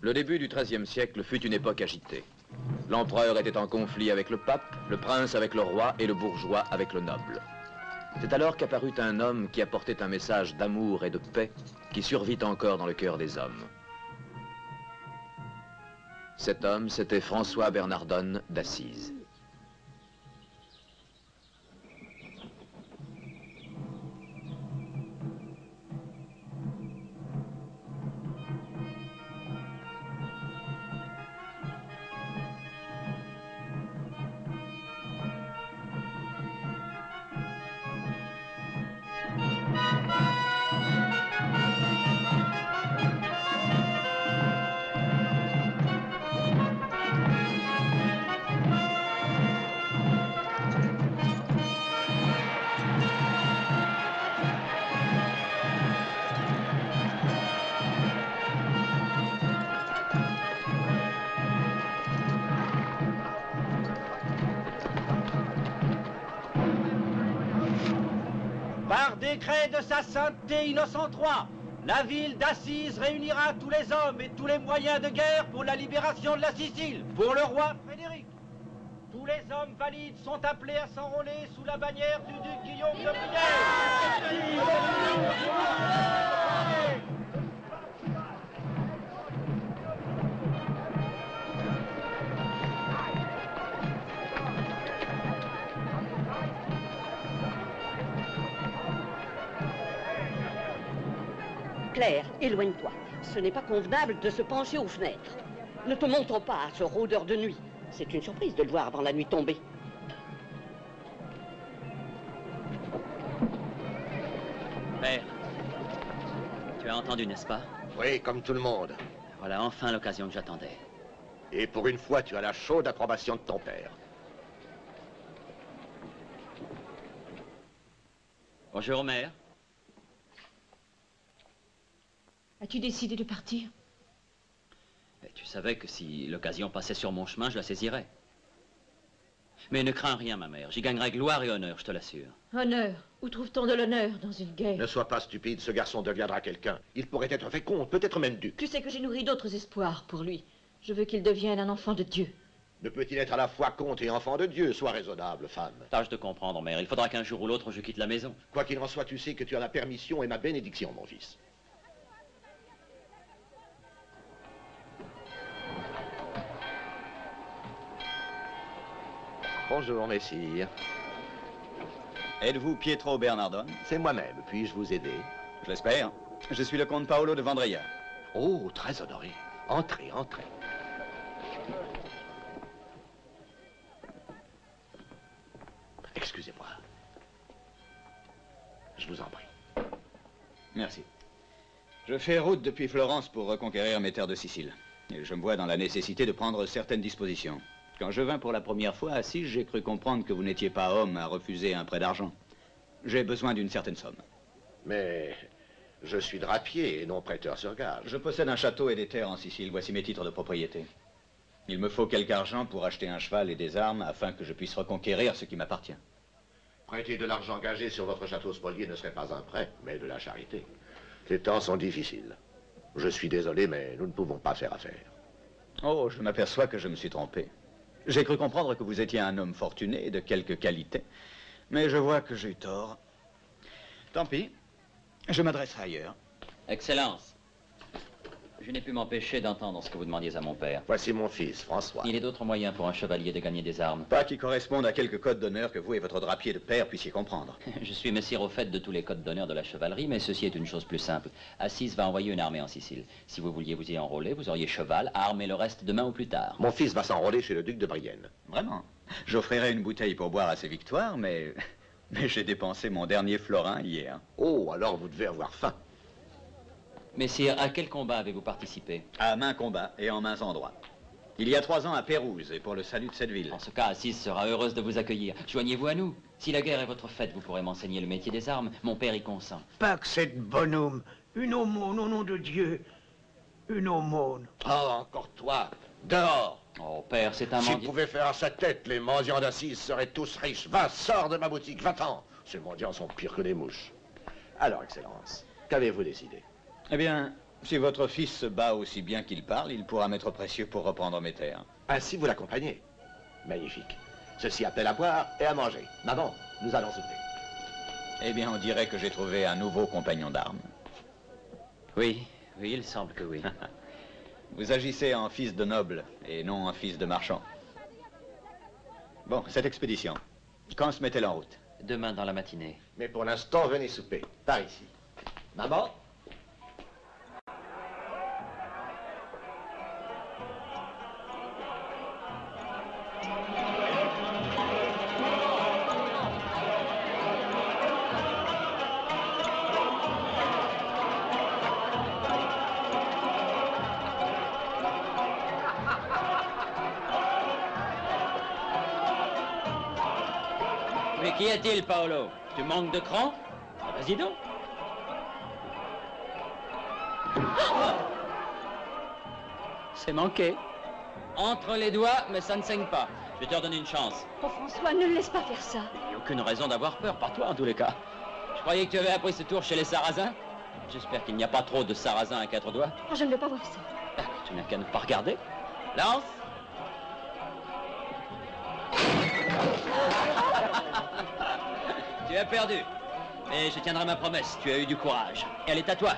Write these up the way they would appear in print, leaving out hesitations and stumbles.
Le début du XIIIe siècle fut une époque agitée. L'empereur était en conflit avec le pape, le prince avec le roi et le bourgeois avec le noble. C'est alors qu'apparut un homme qui apportait un message d'amour et de paix qui survit encore dans le cœur des hommes. Cet homme, c'était François Bernardone d'Assise. Par décret de sa sainteté Innocent III, la ville d'Assise réunira tous les hommes et tous les moyens de guerre pour la libération de la Sicile, pour le roi Frédéric. Tous les hommes valides sont appelés à s'enrôler sous la bannière du duc Guillaume de Brienne. Claire, éloigne-toi. Ce n'est pas convenable de se pencher aux fenêtres. Ne te montre pas à ce rôdeur de nuit. C'est une surprise de le voir avant la nuit tombée. Père, tu as entendu, n'est-ce pas? Oui, comme tout le monde. Voilà enfin l'occasion que j'attendais. Et pour une fois, tu as la chaude approbation de ton père. Bonjour, mère. As-tu décidé de partir? Et tu savais que si l'occasion passait sur mon chemin, je la saisirais. Mais ne crains rien, ma mère. J'y gagnerai gloire et honneur, je te l'assure. Honneur? Où trouve-t-on de l'honneur dans une guerre? Ne sois pas stupide, ce garçon deviendra quelqu'un. Il pourrait être fait comte, peut-être même duc. Tu sais que j'ai nourri d'autres espoirs pour lui. Je veux qu'il devienne un enfant de Dieu. Ne peut-il être à la fois comte et enfant de Dieu? Sois raisonnable, femme. Tâche de comprendre, mère. Il faudra qu'un jour ou l'autre, je quitte la maison. Quoi qu'il en soit, tu sais que tu as la permission et ma bénédiction, mon fils. Bonjour, messire. Êtes-vous Pietro Bernardone? C'est moi-même. Puis-je vous aider? Je l'espère. Je suis le comte Paolo de Vendria. Oh, très honoré. Entrez, entrez. Excusez-moi. Je vous en prie. Merci. Je fais route depuis Florence pour reconquérir mes terres de Sicile. Et je me vois dans la nécessité de prendre certaines dispositions. Quand je vins pour la première fois à Assise, j'ai cru comprendre que vous n'étiez pas homme à refuser un prêt d'argent. J'ai besoin d'une certaine somme. Mais je suis drapier et non prêteur sur gage. Je possède un château et des terres en Sicile. Voici mes titres de propriété. Il me faut quelque argent pour acheter un cheval et des armes afin que je puisse reconquérir ce qui m'appartient. Prêter de l'argent gagé sur votre château spolié ne serait pas un prêt, mais de la charité. Les temps sont difficiles. Je suis désolé, mais nous ne pouvons pas faire affaire. Oh, je m'aperçois que je me suis trompé. J'ai cru comprendre que vous étiez un homme fortuné et de quelques qualités. Mais je vois que j'ai tort. Tant pis. Je m'adresserai ailleurs. Excellence. Je n'ai pu m'empêcher d'entendre ce que vous demandiez à mon père. Voici mon fils, François. Il est d'autres moyens pour un chevalier de gagner des armes. Pas qui correspondent à quelques codes d'honneur que vous et votre drapier de père puissiez comprendre. Je suis messire au fait de tous les codes d'honneur de la chevalerie, mais ceci est une chose plus simple. Assise va envoyer une armée en Sicile. Si vous vouliez vous y enrôler, vous auriez cheval, armes et le reste demain ou plus tard. Mon fils va s'enrôler chez le duc de Brienne. Vraiment. J'offrirai une bouteille pour boire à ses victoires, mais j'ai dépensé mon dernier florin hier. Oh, alors vous devez avoir faim. Messire, à quel combat avez-vous participé? À main combat et en mains endroits. Il y a 3 ans à Pérouse et pour le salut de cette ville. En ce cas, Assise sera heureuse de vous accueillir. Joignez-vous à nous. Si la guerre est votre fête, vous pourrez m'enseigner le métier des armes. Mon père y consent. Pas que cette bonhomme. Une aumône, au nom de Dieu. Une aumône. Oh, encore toi. Dehors. Oh, père, c'est un Si mendiant. vous pouvez faire à sa tête, les mendiants d'Assise seraient tous riches. Va, sors de ma boutique, va-t'en. Ces mendiants sont pires que les mouches. Alors, Excellence, qu'avez-vous décidé? Eh bien, si votre fils se bat aussi bien qu'il parle, il pourra m'être précieux pour reprendre mes terres. Ainsi, vous l'accompagnez. Magnifique. Ceci appelle à boire et à manger. Maman, nous allons souper. Eh bien, on dirait que j'ai trouvé un nouveau compagnon d'armes. Oui, il semble que oui. Vous agissez en fils de noble et non en fils de marchand. Bon, cette expédition, quand se met-elle en route? Demain dans la matinée. Mais pour l'instant, venez souper. Par ici. Maman? Mais qu'y a-t-il, Paolo? Tu manques de cran? Vas-y donc. C'est manqué. Entre les doigts, mais ça ne saigne pas. Je vais te redonner une chance. Oh, François, ne le laisse pas faire ça. Il n'y a aucune raison d'avoir peur, par toi en tous les cas. Je croyais que tu avais appris ce tour chez les Sarrasins. J'espère qu'il n'y a pas trop de Sarrasins à 4 doigts. Oh, je ne veux pas voir ça. Ah, tu n'as qu'à ne pas regarder. Lance. Tu as perdu. Mais je tiendrai ma promesse. Tu as eu du courage. Elle est à toi.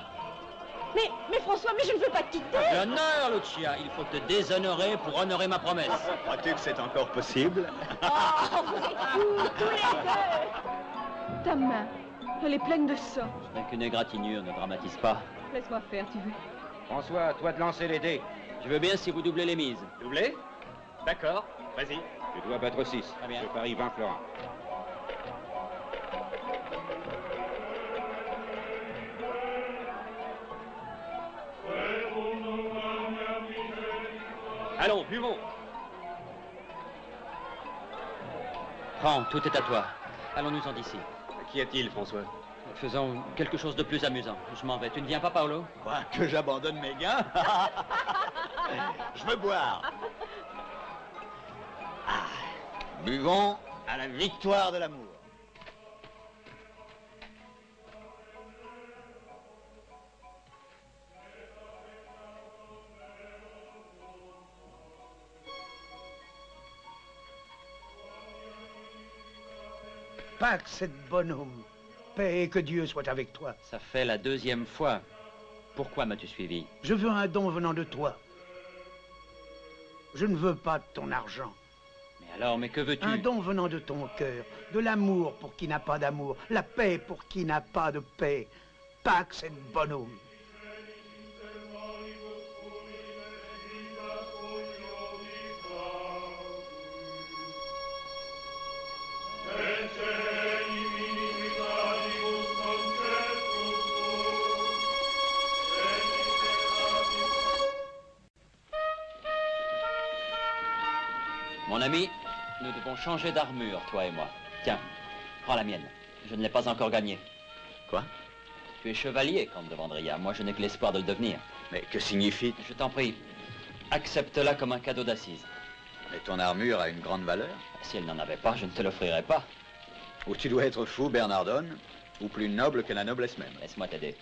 Mais François, mais je ne veux pas te quitter. L'honneur, Lucia. Il faut te déshonorer pour honorer ma promesse. Crois-tu que c'est encore possible? Oh, vous êtes fous, tous les deux. Ta main, elle est pleine de sang. Ce n'est qu'une égratignure, ne dramatise pas. Laisse-moi faire, tu veux. François, toi de lancer les dés. Je veux bien si vous doublez les mises. Doublé? D'accord. Vas-y. Tu dois battre 6. Très bien. Je parie 20 florins. Allons, buvons. Prends, tout est à toi. Allons-nous-en d'ici. Qu'y a-t-il, François? Faisons quelque chose de plus amusant. Je m'en vais. Tu ne viens pas, Paolo? Quoi, que j'abandonne mes gains? Je veux boire. Ah, buvons à la victoire de l'amour. Pax et bonhomme. Paix et que Dieu soit avec toi. Ça fait la 2e fois. Pourquoi m'as-tu suivi? Je veux un don venant de toi. Je ne veux pas de ton argent. Mais que veux-tu? Un don venant de ton cœur, de l'amour pour qui n'a pas d'amour, la paix pour qui n'a pas de paix. Pax et bonhomme. Mon ami, nous devons changer d'armure, toi et moi. Tiens, prends la mienne. Je ne l'ai pas encore gagnée. Quoi? Tu es chevalier, comte de Vendria. Moi, je n'ai que l'espoir de le devenir. Mais que signifie? Je t'en prie, accepte-la comme un cadeau d'assises. Mais ton armure a une grande valeur. Si elle n'en avait pas, je ne te l'offrirais pas. Ou tu dois être fou, Bernardone, ou plus noble que la noblesse même. Laisse-moi t'aider.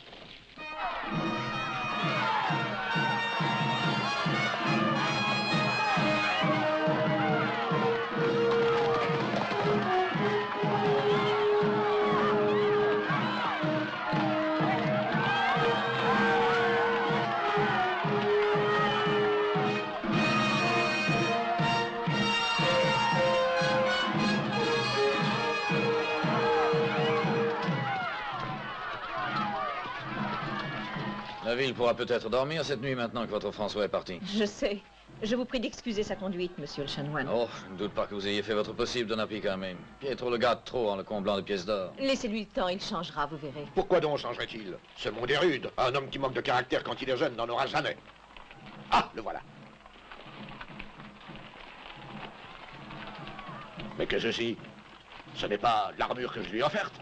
La ville pourra peut-être dormir cette nuit maintenant que votre François est parti. Je sais. Je vous prie d'excuser sa conduite, monsieur le chanoine. Oh, je ne doute pas que vous ayez fait votre possible, Donna Picame. Pietro le gâte trop en le comblant de pièces d'or. Laissez-lui le temps, il changera, vous verrez. Pourquoi donc changerait-il? Ce monde est rude. Un homme qui manque de caractère quand il est jeune n'en aura jamais. Ah, le voilà. Mais que ceci? Ce n'est pas l'armure que je lui ai offerte.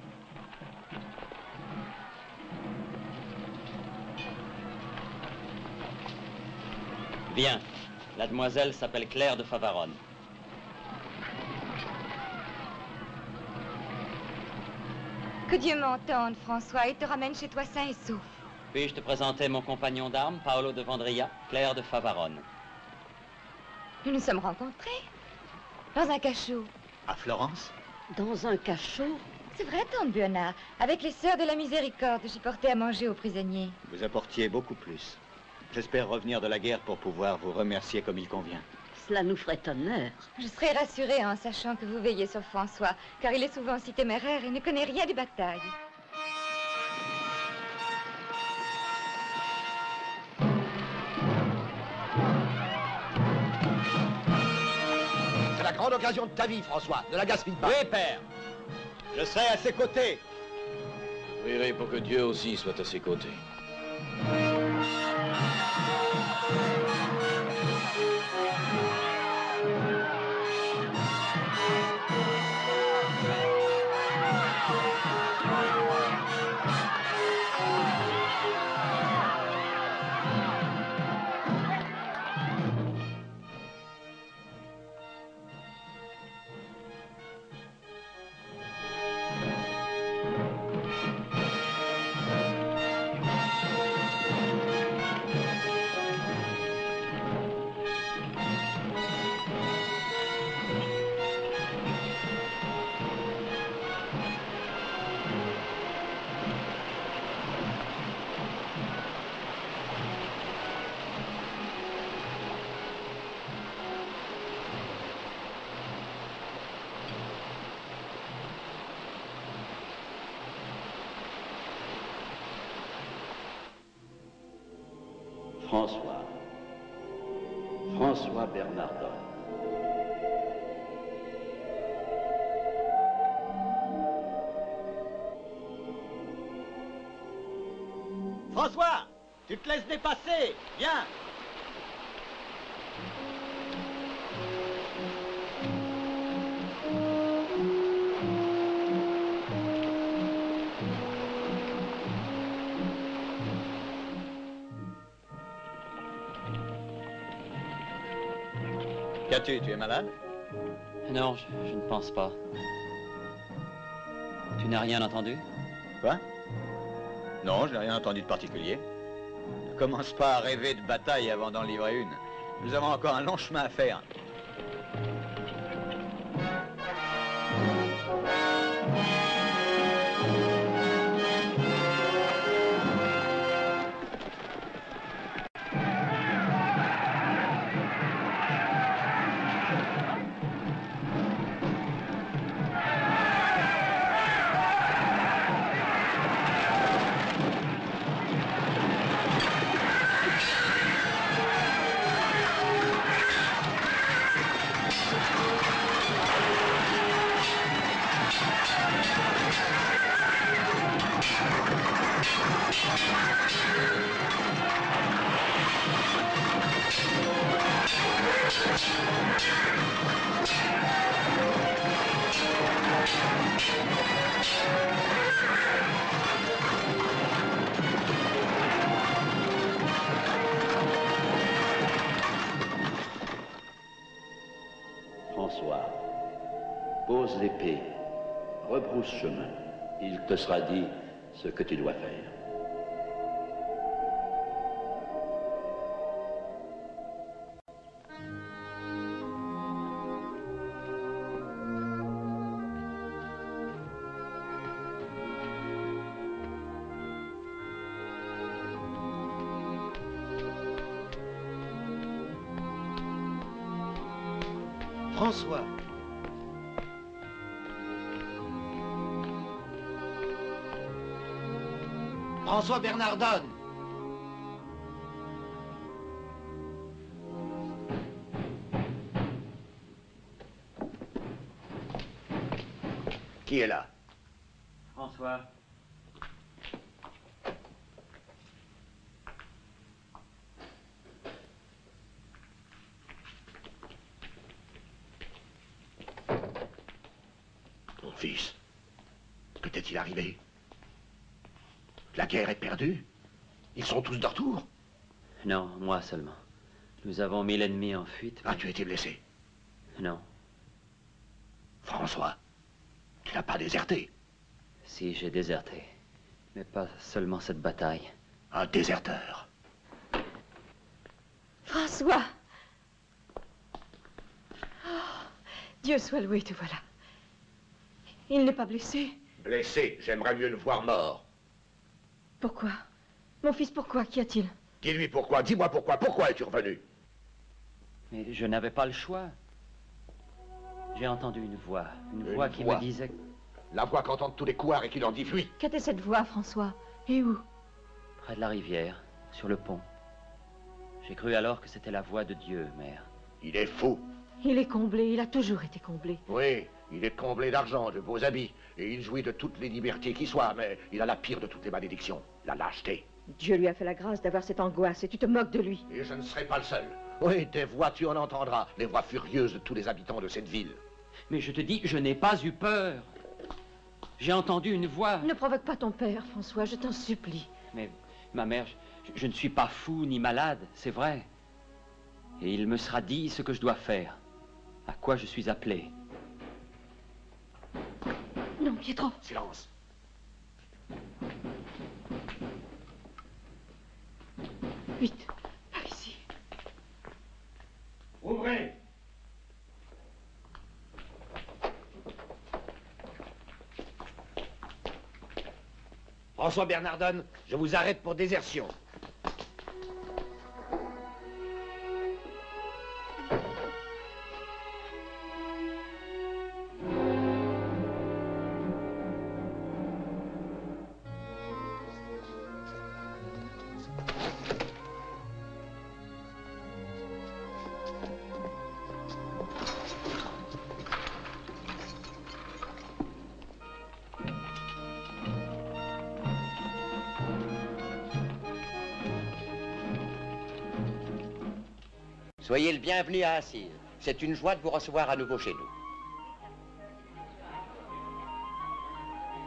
Bien. La demoiselle s'appelle Claire de Favarone. Que Dieu m'entende, François, et te ramène chez toi sain et sauf. Puis-je te présenter mon compagnon d'armes, Paolo de Vendria, Claire de Favarone. Nous nous sommes rencontrés dans un cachot. À Florence? Dans un cachot? C'est vrai, tante Buonard. Avec les sœurs de la miséricorde, j'y portais à manger aux prisonniers. Vous apportiez beaucoup plus. J'espère revenir de la guerre pour pouvoir vous remercier comme il convient. Cela nous ferait honneur. Je serais rassurée en sachant que vous veillez sur François, car il est souvent si téméraire et ne connaît rien des batailles. C'est la grande occasion de ta vie, François. Ne la gaspille pas. Oui, père. Je serai à ses côtés. Prierai pour que Dieu aussi soit à ses côtés. François Bernardone. François, tu te laisses dépasser. Viens. Qu'as-tu? Tu es malade? Non, je ne pense pas. Tu n'as rien entendu? Quoi? Non, je n'ai rien entendu de particulier. Ne commence pas à rêver de bataille avant d'en livrer une. Nous avons encore un long chemin à faire. François, pose l'épée, rebrousse chemin. Il te sera dit ce que tu dois faire. François. François Bernardone. Qui est là? François. Mon fils, que t'est-il arrivé? La guerre est perdue? Ils sont tous de retour? Non, moi seulement. Nous avons mis l'ennemi en fuite. Ah, tu étais blessé? Non. François, tu n'as pas déserté? Si, j'ai déserté. Mais pas seulement cette bataille. Un déserteur. François! Oh, Dieu soit loué, te voilà. Il n'est pas blessé. Blessé, j'aimerais mieux le voir mort. Pourquoi? Mon fils, pourquoi? Qu'y a-t-il? Dis-lui pourquoi, dis-moi pourquoi es-tu revenu? Mais je n'avais pas le choix. J'ai entendu une voix qui me disait... La voix qu'entendent tous les couards et qui leur dit fuis. Qu'était cette voix, François? Et où? Près de la rivière, sur le pont. J'ai cru alors que c'était la voix de Dieu, mère. Il est fou. Il est comblé, il a toujours été comblé. Oui, il est comblé d'argent, de beaux habits, et il jouit de toutes les libertés qui soient, mais il a la pire de toutes les malédictions, la lâcheté. Dieu lui a fait la grâce d'avoir cette angoisse et tu te moques de lui. Et je ne serai pas le seul. Oui, des voix tu en entendras, les voix furieuses de tous les habitants de cette ville. Mais je te dis, je n'ai pas eu peur. J'ai entendu une voix. Ne provoque pas ton père, François, je t'en supplie. Mais, ma mère, je ne suis pas fou ni malade, c'est vrai. Et il me sera dit ce que je dois faire, à quoi je suis appelé. Non, Pietro. Silence. Vite, par ici. Ouvrez. François Bernardone, je vous arrête pour désertion. Soyez le bienvenu à Assise. C'est une joie de vous recevoir à nouveau chez nous.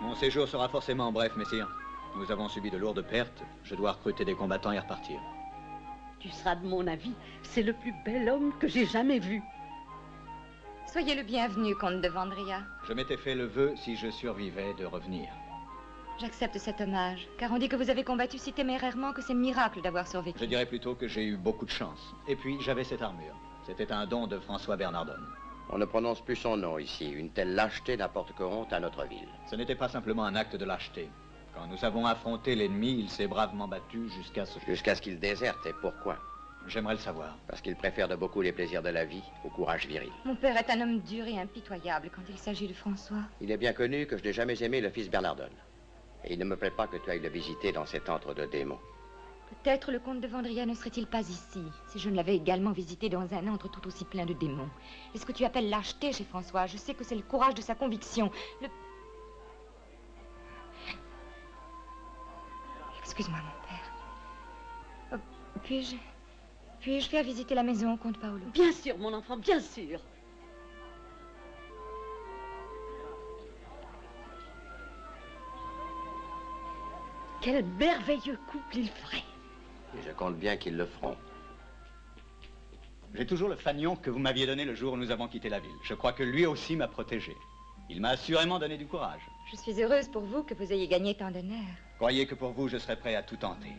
Mon séjour sera forcément bref, messire. Nous avons subi de lourdes pertes. Je dois recruter des combattants et repartir. Tu seras de mon avis. C'est le plus bel homme que j'ai jamais vu. Soyez le bienvenu, comte de Vendria. Je m'étais fait le vœu, si je survivais, de revenir. J'accepte cet hommage, car on dit que vous avez combattu si témérairement que c'est miracle d'avoir survécu. Je dirais plutôt que j'ai eu beaucoup de chance. Et puis, j'avais cette armure. C'était un don de François Bernardone. On ne prononce plus son nom ici. Une telle lâcheté n'apporte que honte à notre ville. Ce n'était pas simplement un acte de lâcheté. Quand nous avons affronté l'ennemi, il s'est bravement battu jusqu'à ce qu'il déserte. Et pourquoi? J'aimerais le savoir. Parce qu'il préfère de beaucoup les plaisirs de la vie au courage viril. Mon père est un homme dur et impitoyable quand il s'agit de François. Il est bien connu que je n'ai jamais aimé le fils Bernardone. Et il ne me plaît pas que tu ailles le visiter dans cet antre de démons. Peut-être le comte de Vendria ne serait-il pas ici, si je ne l'avais également visité dans un antre tout aussi plein de démons. Et ce que tu appelles lâcheté chez François, je sais que c'est le courage de sa conviction. Excuse-moi, mon père. Puis-je faire visiter la maison au comte Paolo? Bien sûr, mon enfant, bien sûr. Quel merveilleux couple il ferait. Et je compte bien qu'ils le feront. J'ai toujours le fanion que vous m'aviez donné le jour où nous avons quitté la ville. Je crois que lui aussi m'a protégé. Il m'a assurément donné du courage. Je suis heureuse pour vous que vous ayez gagné tant d'honneur. Croyez que pour vous, je serais prêt à tout tenter.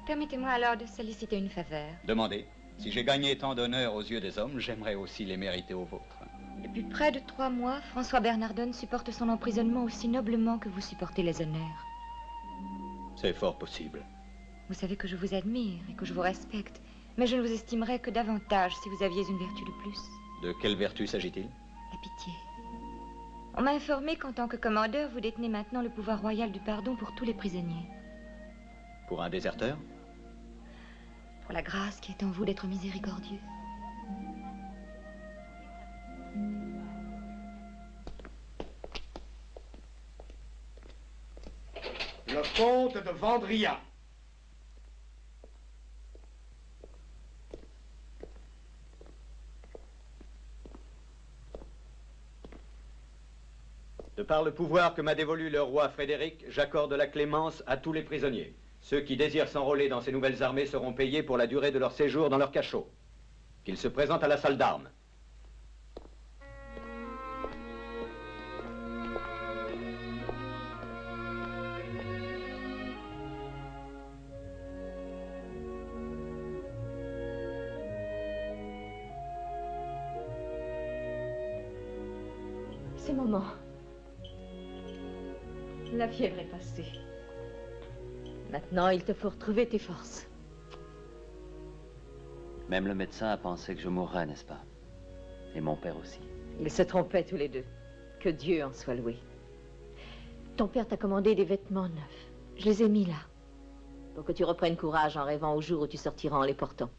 Permettez-moi alors de solliciter une faveur. Demandez. Si j'ai gagné tant d'honneur aux yeux des hommes, j'aimerais aussi les mériter aux vôtres. Depuis près de 3 mois, François Bernardone supporte son emprisonnement aussi noblement que vous supportez les honneurs. C'est fort possible. Vous savez que je vous admire et que je vous respecte, mais je ne vous estimerais que davantage si vous aviez une vertu de plus. De quelle vertu s'agit-il? La pitié. On m'a informé qu'en tant que commandeur, vous détenez maintenant le pouvoir royal du pardon pour tous les prisonniers. Pour un déserteur? Pour la grâce qui est en vous d'être miséricordieux. Le comte de Vendria. De par le pouvoir que m'a dévolu le roi Frédéric, j'accorde la clémence à tous les prisonniers. Ceux qui désirent s'enrôler dans ces nouvelles armées seront payés pour la durée de leur séjour dans leur cachot. Qu'ils se présentent à la salle d'armes. C'est maman. La fièvre est passée. Maintenant, il te faut retrouver tes forces. Même le médecin a pensé que je mourrais, n'est-ce pas? Et mon père aussi. Ils se trompaient tous les deux. Que Dieu en soit loué. Ton père t'a commandé des vêtements neufs. Je les ai mis là. Pour que tu reprennes courage en rêvant au jour où tu sortiras en les portant.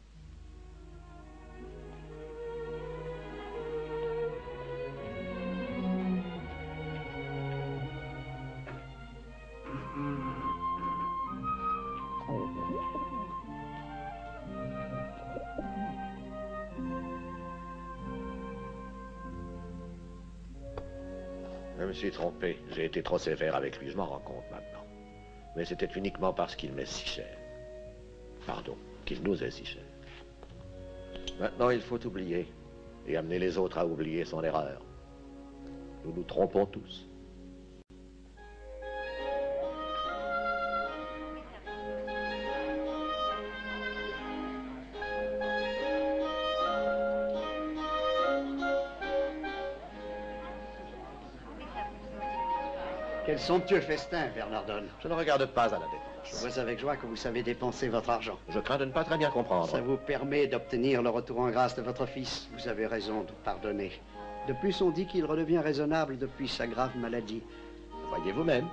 Je me suis trompé. J'ai été trop sévère avec lui. Je m'en rends compte maintenant. Mais c'était uniquement parce qu'il m'est si cher. Pardon, qu'il nous est si cher. Maintenant, il faut oublier. Et amener les autres à oublier son erreur. Nous nous trompons tous. Quel somptueux festin, Bernardone. Je ne regarde pas à la dépense. Je vois avec joie que vous savez dépenser votre argent. Je crains de ne pas très bien comprendre. Ça vous permet d'obtenir le retour en grâce de votre fils. Vous avez raison de pardonner. De plus, on dit qu'il redevient raisonnable depuis sa grave maladie. Voyez vous-même.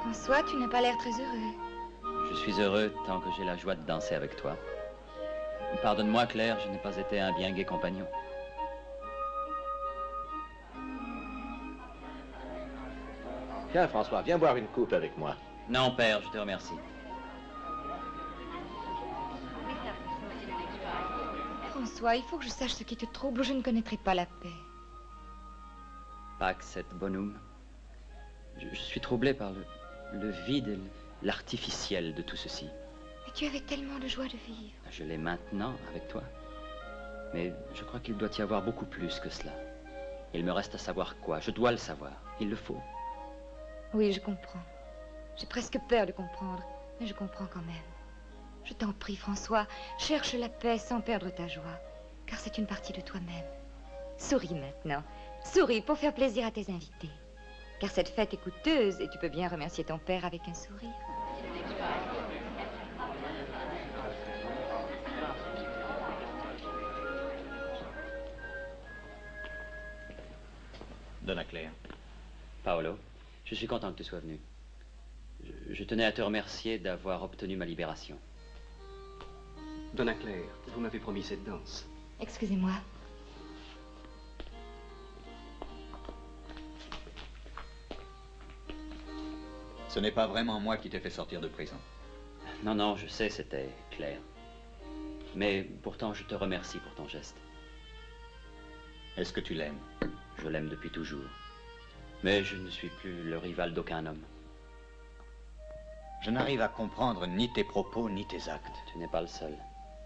François, tu n'as pas l'air très heureux. Je suis heureux tant que j'ai la joie de danser avec toi. Pardonne-moi, Claire, je n'ai pas été un bien gai compagnon. Tiens, François, viens boire une coupe avec moi. Non, père, je te remercie. François, il faut que je sache ce qui te trouble ou je ne connaîtrai pas la paix. Pax et bonum. Je suis troublé par le vide et l'artificiel de tout ceci. Mais tu avais tellement de joie de vivre. Je l'ai maintenant avec toi. Mais je crois qu'il doit y avoir beaucoup plus que cela. Il me reste à savoir quoi. Je dois le savoir. Il le faut. Oui, je comprends. J'ai presque peur de comprendre, mais je comprends quand même. Je t'en prie, François, cherche la paix sans perdre ta joie, car c'est une partie de toi-même. Souris maintenant. Souris pour faire plaisir à tes invités. Car cette fête est coûteuse et tu peux bien remercier ton père avec un sourire. Donna Claire. Paolo, je suis content que tu sois venu. Je tenais à te remercier d'avoir obtenu ma libération. Donna Claire, vous m'avez promis cette danse. Excusez-moi. Ce n'est pas vraiment moi qui t'ai fait sortir de prison. Non, non, je sais, c'était clair. Mais pourtant, je te remercie pour ton geste. Est-ce que tu l'aimes? Je l'aime depuis toujours. Mais je ne suis plus le rival d'aucun homme. Je n'arrive à comprendre ni tes propos, ni tes actes. Tu n'es pas le seul.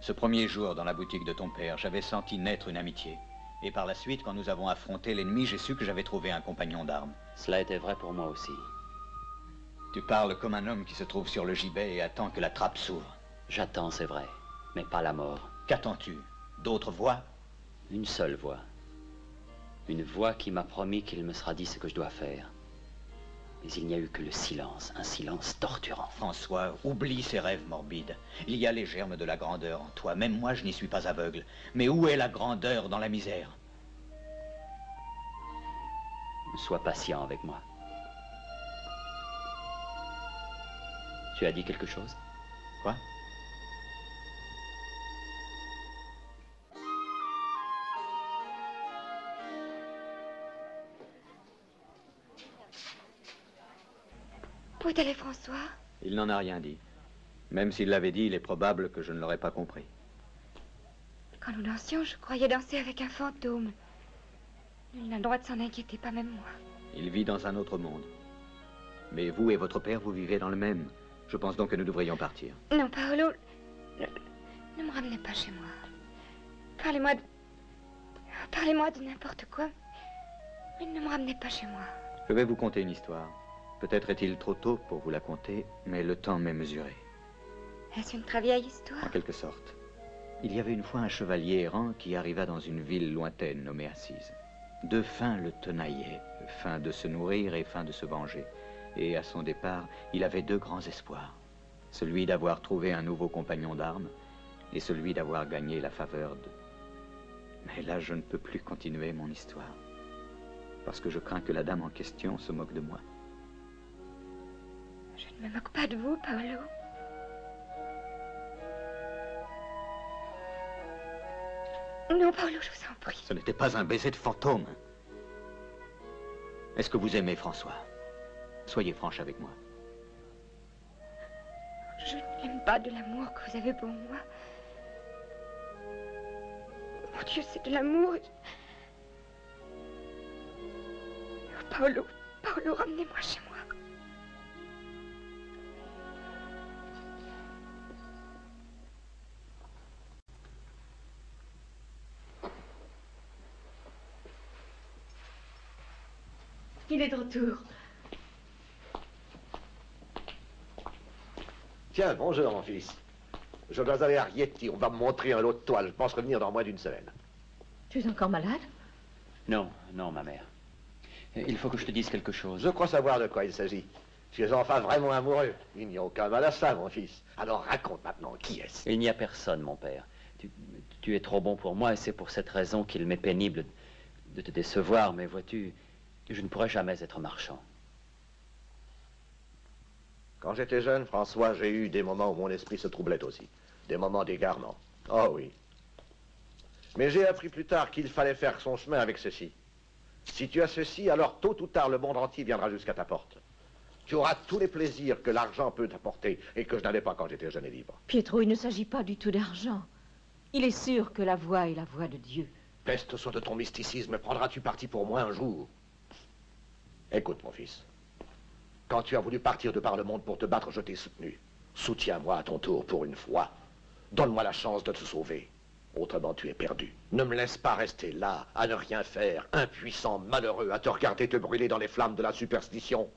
Ce premier jour dans la boutique de ton père, j'avais senti naître une amitié. Et par la suite, quand nous avons affronté l'ennemi, j'ai su que j'avais trouvé un compagnon d'armes. Cela était vrai pour moi aussi. Tu parles comme un homme qui se trouve sur le gibet et attend que la trappe s'ouvre. J'attends, c'est vrai, mais pas la mort. Qu'attends-tu? D'autres voix? Une seule voix. Une voix qui m'a promis qu'il me sera dit ce que je dois faire. Mais il n'y a eu que le silence, un silence torturant. François, oublie ces rêves morbides. Il y a les germes de la grandeur en toi. Même moi, je n'y suis pas aveugle. Mais où est la grandeur dans la misère? Sois patient avec moi. Tu as dit quelque chose? Quoi? Où est allé François? Il n'en a rien dit. Même s'il l'avait dit, il est probable que je ne l'aurais pas compris. Quand nous dansions, je croyais danser avec un fantôme. Il n'a le droit de s'en inquiéter, pas même moi. Il vit dans un autre monde. Mais vous et votre père, vous vivez dans le même. Je pense donc que nous devrions partir. Non, Paolo, ne me ramenez pas chez moi. Parlez-moi de n'importe quoi, mais ne me ramenez pas chez moi. Je vais vous conter une histoire. Peut-être est-il trop tôt pour vous la conter, mais le temps m'est mesuré. Est-ce une très vieille histoire? En quelque sorte. Il y avait une fois un chevalier errant qui arriva dans une ville lointaine nommée Assise. Deux fins le tenaillaient, faim de se nourrir et faim de se venger. Et à son départ, il avait deux grands espoirs. Celui d'avoir trouvé un nouveau compagnon d'armes et celui d'avoir gagné la faveur de... Mais là, je ne peux plus continuer mon histoire. Parce que je crains que la dame en question se moque de moi. Je ne me moque pas de vous, Paolo. Non, Paolo, je vous en prie. Ce n'était pas un baiser de fantôme. Est-ce que vous aimez François? Soyez franche avec moi. Je n'aime pas de l'amour que vous avez pour moi. Mon Dieu, c'est de l'amour. Paolo, ramenez-moi chez moi. Il est de retour. Tiens, bonjour, mon fils. Je dois aller à Rieti. On va me montrer un lot de toile. Je pense revenir dans moins d'une semaine. Tu es encore malade? Non, non, ma mère. Il faut que je te dise quelque chose. Je crois savoir de quoi il s'agit. Tu es enfin vraiment amoureux. Il n'y a aucun mal à ça, mon fils. Alors raconte maintenant, qui est-ce? Il n'y a personne, mon père. Tu es trop bon pour moi et c'est pour cette raison qu'il m'est pénible de te décevoir, mais vois-tu, je ne pourrai jamais être marchand. Quand j'étais jeune, François, j'ai eu des moments où mon esprit se troublait aussi. Des moments d'égarement. Oh oui. Mais j'ai appris plus tard qu'il fallait faire son chemin avec ceci. Si tu as ceci, alors tôt ou tard, le monde entier viendra jusqu'à ta porte. Tu auras tous les plaisirs que l'argent peut t'apporter et que je n'avais pas quand j'étais jeune et libre. Pietro, il ne s'agit pas du tout d'argent. Il est sûr que la voix est la voix de Dieu. Peste soit de ton mysticisme, prendras-tu parti pour moi un jour? Écoute, mon fils. Quand tu as voulu partir de par le monde pour te battre, je t'ai soutenu. Soutiens-moi à ton tour pour une fois. Donne-moi la chance de te sauver. Autrement, tu es perdu. Ne me laisse pas rester là, à ne rien faire, impuissant, malheureux, à te regarder te brûler dans les flammes de la superstition.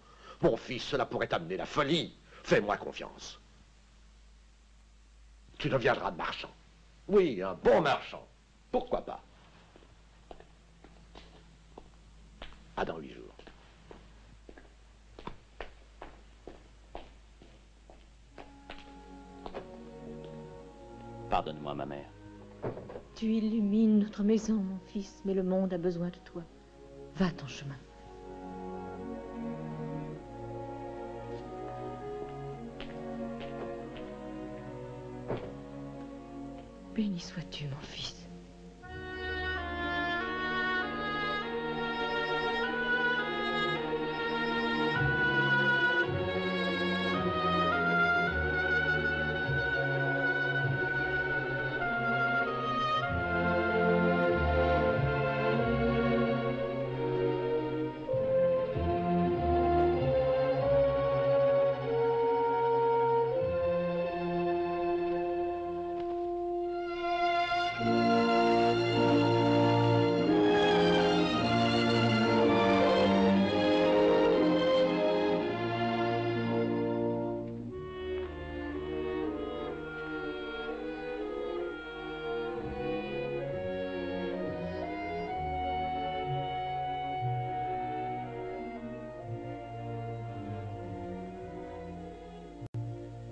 Mon fils, cela pourrait t'amener la folie. Fais-moi confiance. Tu deviendras marchand. Oui, un bon marchand. Pourquoi pas? À dans 8 jours. Pardonne-moi, ma mère. Tu illumines notre maison, mon fils, mais le monde a besoin de toi. Va ton chemin. Béni sois-tu, mon fils.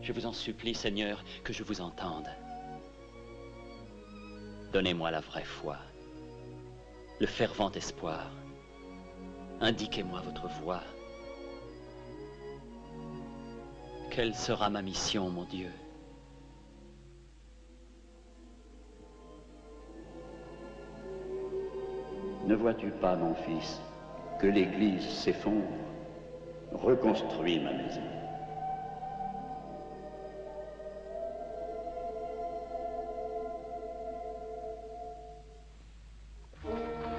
Je vous en supplie, Seigneur, que je vous entende. Donnez-moi la vraie foi, le fervent espoir. Indiquez-moi votre voie. Quelle sera ma mission, mon Dieu? Ne vois-tu pas, mon fils, que l'Église s'effondre? Reconstruis ma maison.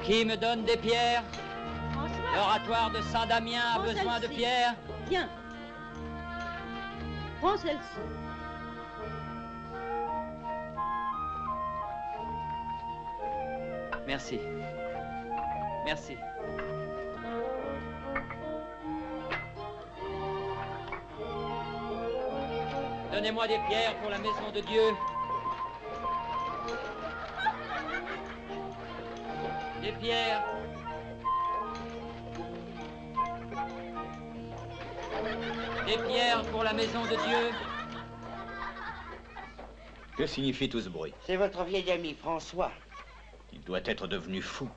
Qui me donne des pierres? François. L'oratoire de Saint-Damien a besoin de pierres? Tiens. Prends celle-ci. Merci. Merci. Donnez-moi des pierres pour la maison de Dieu. Des pierres. Des pierres pour la maison de Dieu. Que signifie tout ce bruit? C'est votre vieil ami François. Il doit être devenu fou.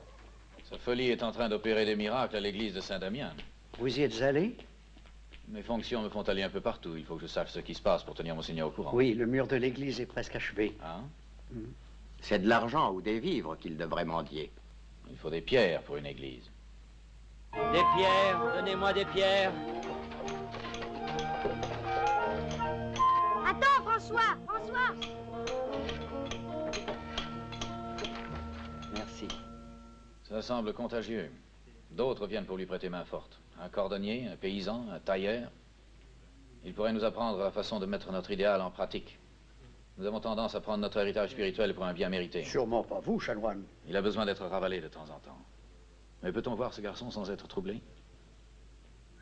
Sa folie est en train d'opérer des miracles à l'église de Saint-Damien. Vous y êtes allé? Mes fonctions me font aller un peu partout. Il faut que je sache ce qui se passe pour tenir Monseigneur au courant. Oui, le mur de l'église est presque achevé. Hein? C'est de l'argent ou des vivres qu'il devrait mendier. Il faut des pierres pour une église. Des pierres. Donnez-moi des pierres. Attends, François! François! Merci. Ça semble contagieux. D'autres viennent pour lui prêter main forte. Un cordonnier, un paysan, un tailleur. Il pourrait nous apprendre la façon de mettre notre idéal en pratique. Nous avons tendance à prendre notre héritage spirituel pour un bien mérité. Sûrement pas vous, chanoine. Il a besoin d'être ravalé de temps en temps. Mais peut-on voir ce garçon sans être troublé?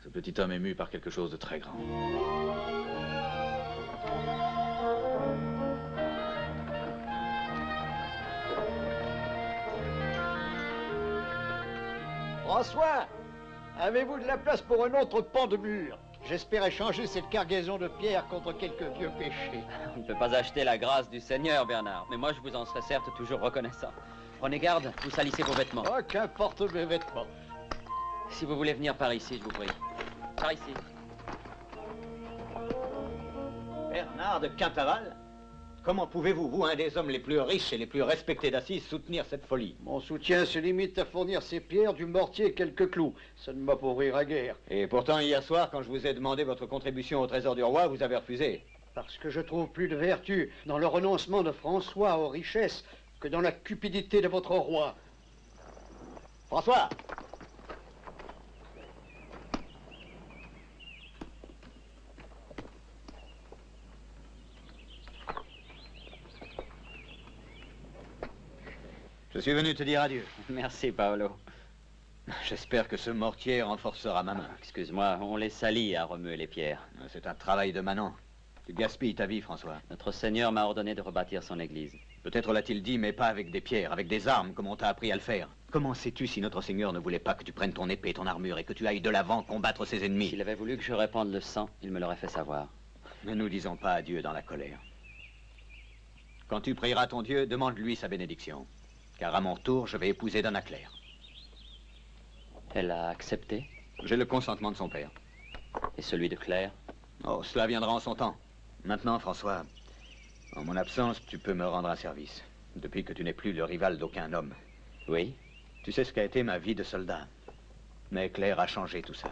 Ce petit homme est mu par quelque chose de très grand. François, avez-vous de la place pour un autre pan de mur? J'espère échanger cette cargaison de pierres contre quelques vieux péchés. On ne peut pas acheter la grâce du Seigneur, Bernard, mais moi je vous en serais certes toujours reconnaissant. Prenez garde, vous salissez vos vêtements. Oh, qu'importe mes vêtements. Si vous voulez venir par ici, je vous prie. Par ici. Bernard de Quintaval? Comment pouvez-vous, vous, un des hommes les plus riches et les plus respectés d'Assise, soutenir cette folie? Mon soutien se limite à fournir ces pierres, du mortier et quelques clous. Ça ne m'appauvrirait guère. Et pourtant, hier soir, quand je vous ai demandé votre contribution au trésor du roi, vous avez refusé. Parce que je trouve plus de vertu dans le renoncement de François aux richesses que dans la cupidité de votre roi. François! Je suis venu te dire adieu. Merci, Paolo. J'espère que ce mortier renforcera ma main. Excuse-moi, on les salit à remuer les pierres. C'est un travail de manant. Tu gaspilles ta vie, François. Notre Seigneur m'a ordonné de rebâtir son église. Peut-être l'a-t-il dit, mais pas avec des pierres, avec des armes, comme on t'a appris à le faire. Comment sais-tu si notre Seigneur ne voulait pas que tu prennes ton épée, ton armure, et que tu ailles de l'avant combattre ses ennemis? S'il avait voulu que je répande le sang, il me l'aurait fait savoir. Ne nous disons pas adieu dans la colère. Quand tu prieras ton Dieu, demande-lui sa bénédiction. Car à mon tour, je vais épouser Donna Claire. Elle a accepté? J'ai le consentement de son père. Et celui de Claire? Oh, cela viendra en son temps. Maintenant, François, en mon absence, tu peux me rendre un service. Depuis que tu n'es plus le rival d'aucun homme. Oui? Tu sais ce qu'a été ma vie de soldat. Mais Claire a changé tout ça.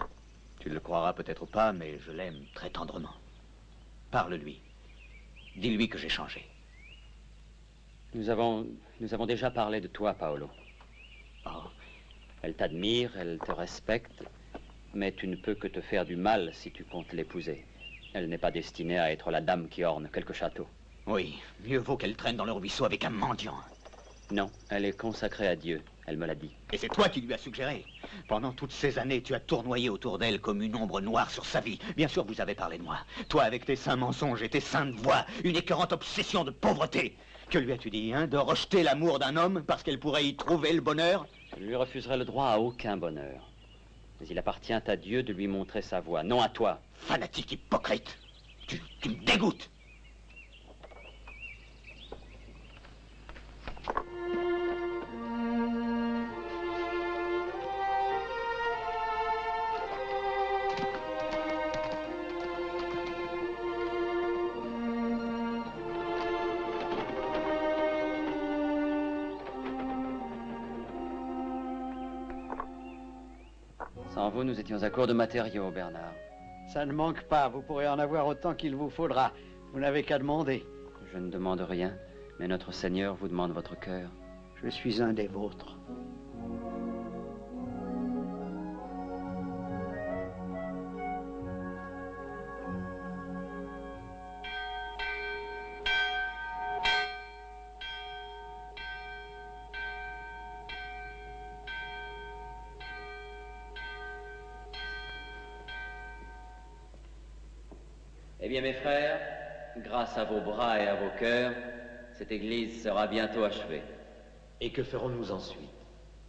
Tu le croiras peut-être pas, mais je l'aime très tendrement. Parle-lui. Dis-lui que j'ai changé. Nous avons déjà parlé de toi, Paolo. Oh. Elle t'admire, elle te respecte, mais tu ne peux que te faire du mal si tu comptes l'épouser. Elle n'est pas destinée à être la dame qui orne quelque château. Oui, mieux vaut qu'elle traîne dans le ruisseau avec un mendiant. Non, elle est consacrée à Dieu, elle me l'a dit. Et c'est toi qui lui as suggéré. Pendant toutes ces années, tu as tournoyé autour d'elle comme une ombre noire sur sa vie. Bien sûr, vous avez parlé de moi. Toi, avec tes saints mensonges et tes saintes voix, une écœurante obsession de pauvreté. Que lui as-tu dit, hein? De rejeter l'amour d'un homme parce qu'elle pourrait y trouver le bonheur? Je lui refuserai le droit à aucun bonheur. Mais il appartient à Dieu de lui montrer sa voie, non à toi. Fanatique hypocrite. Tu me dégoûtes. Sans vous, nous étions à court de matériaux, Bernard. Ça ne manque pas, vous pourrez en avoir autant qu'il vous faudra. Vous n'avez qu'à demander. Je ne demande rien, mais notre Seigneur vous demande votre cœur. Je suis un des vôtres. Eh bien, mes frères, grâce à vos bras et à vos cœurs, cette église sera bientôt achevée. Et que ferons-nous ensuite?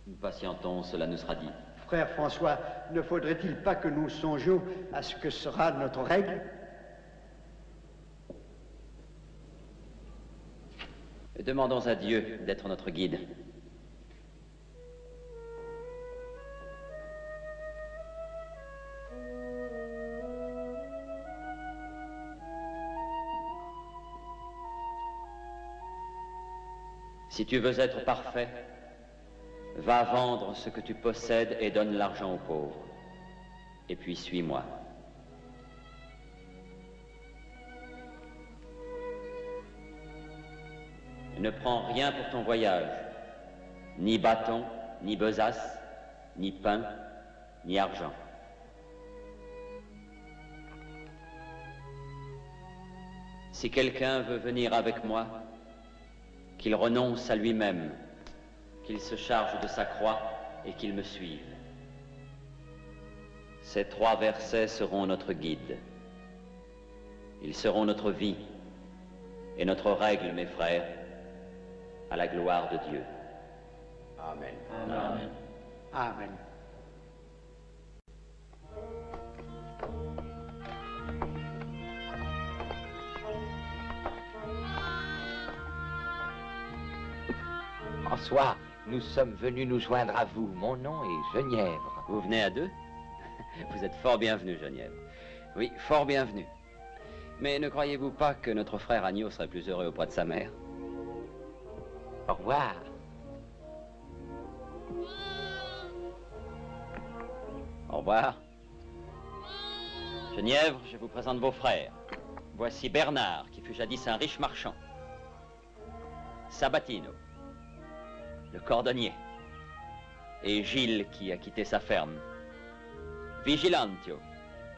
Nous patientons, cela nous sera dit. Frère François, ne faudrait-il pas que nous songions à ce que sera notre règle? Demandons à Dieu d'être notre guide. Si tu veux être parfait, va vendre ce que tu possèdes et donne l'argent aux pauvres. Et puis suis-moi. Ne prends rien pour ton voyage, ni bâton, ni besace, ni pain, ni argent. Si quelqu'un veut venir avec moi, qu'il renonce à lui-même, qu'il se charge de sa croix et qu'il me suive. Ces 3 versets seront notre guide. Ils seront notre vie et notre règle, mes frères, à la gloire de Dieu. Amen. Amen. Amen. François, nous sommes venus nous joindre à vous. Mon nom est Genièvre. Vous venez à 2? Vous êtes fort bienvenu, Genièvre. Oui, fort bienvenu. Mais ne croyez-vous pas que notre frère Agneau serait plus heureux auprès de sa mère? Au revoir. Au revoir. Genièvre, je vous présente vos frères. Voici Bernard, qui fut jadis un riche marchand. Sabatino, le cordonnier. Et Gilles, qui a quitté sa ferme. Vigilantio,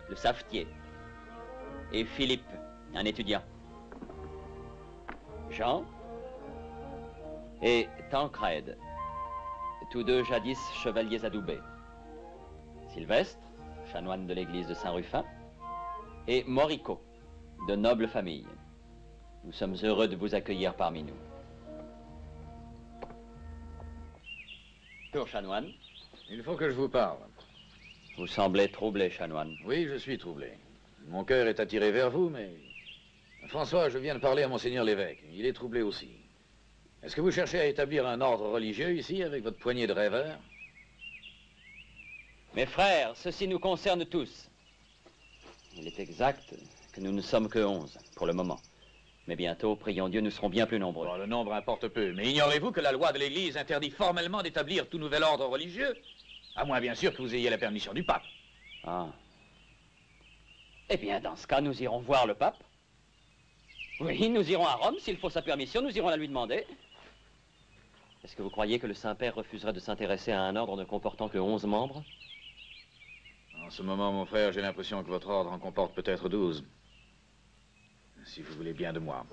le savetier. Et Philippe, un étudiant. Jean et Tancrède, tous deux jadis chevaliers adoubés. Sylvestre, chanoine de l'église de Saint-Rufin, et Morico, de noble famille. Nous sommes heureux de vous accueillir parmi nous. Tour, chanoine. Il faut que je vous parle. Vous semblez troublé, chanoine. Oui, je suis troublé. Mon cœur est attiré vers vous, mais... François, je viens de parler à Monseigneur l'évêque. Il est troublé aussi. Est-ce que vous cherchez à établir un ordre religieux ici, avec votre poignée de rêveurs? Mes frères, ceci nous concerne tous. Il est exact que nous ne sommes que 11, pour le moment. Mais bientôt, prions Dieu, nous serons bien plus nombreux. Bon, le nombre importe peu, mais ignorez-vous que la loi de l'Église interdit formellement d'établir tout nouvel ordre religieux? À moins, bien sûr, que vous ayez la permission du pape. Ah. Eh bien, dans ce cas, nous irons voir le pape. Oui, nous irons à Rome. S'il faut sa permission, nous irons la lui demander. Est-ce que vous croyez que le Saint-Père refuserait de s'intéresser à un ordre ne comportant que 11 membres? En ce moment, mon frère, j'ai l'impression que votre ordre en comporte peut-être 12. Si vous voulez bien de moi.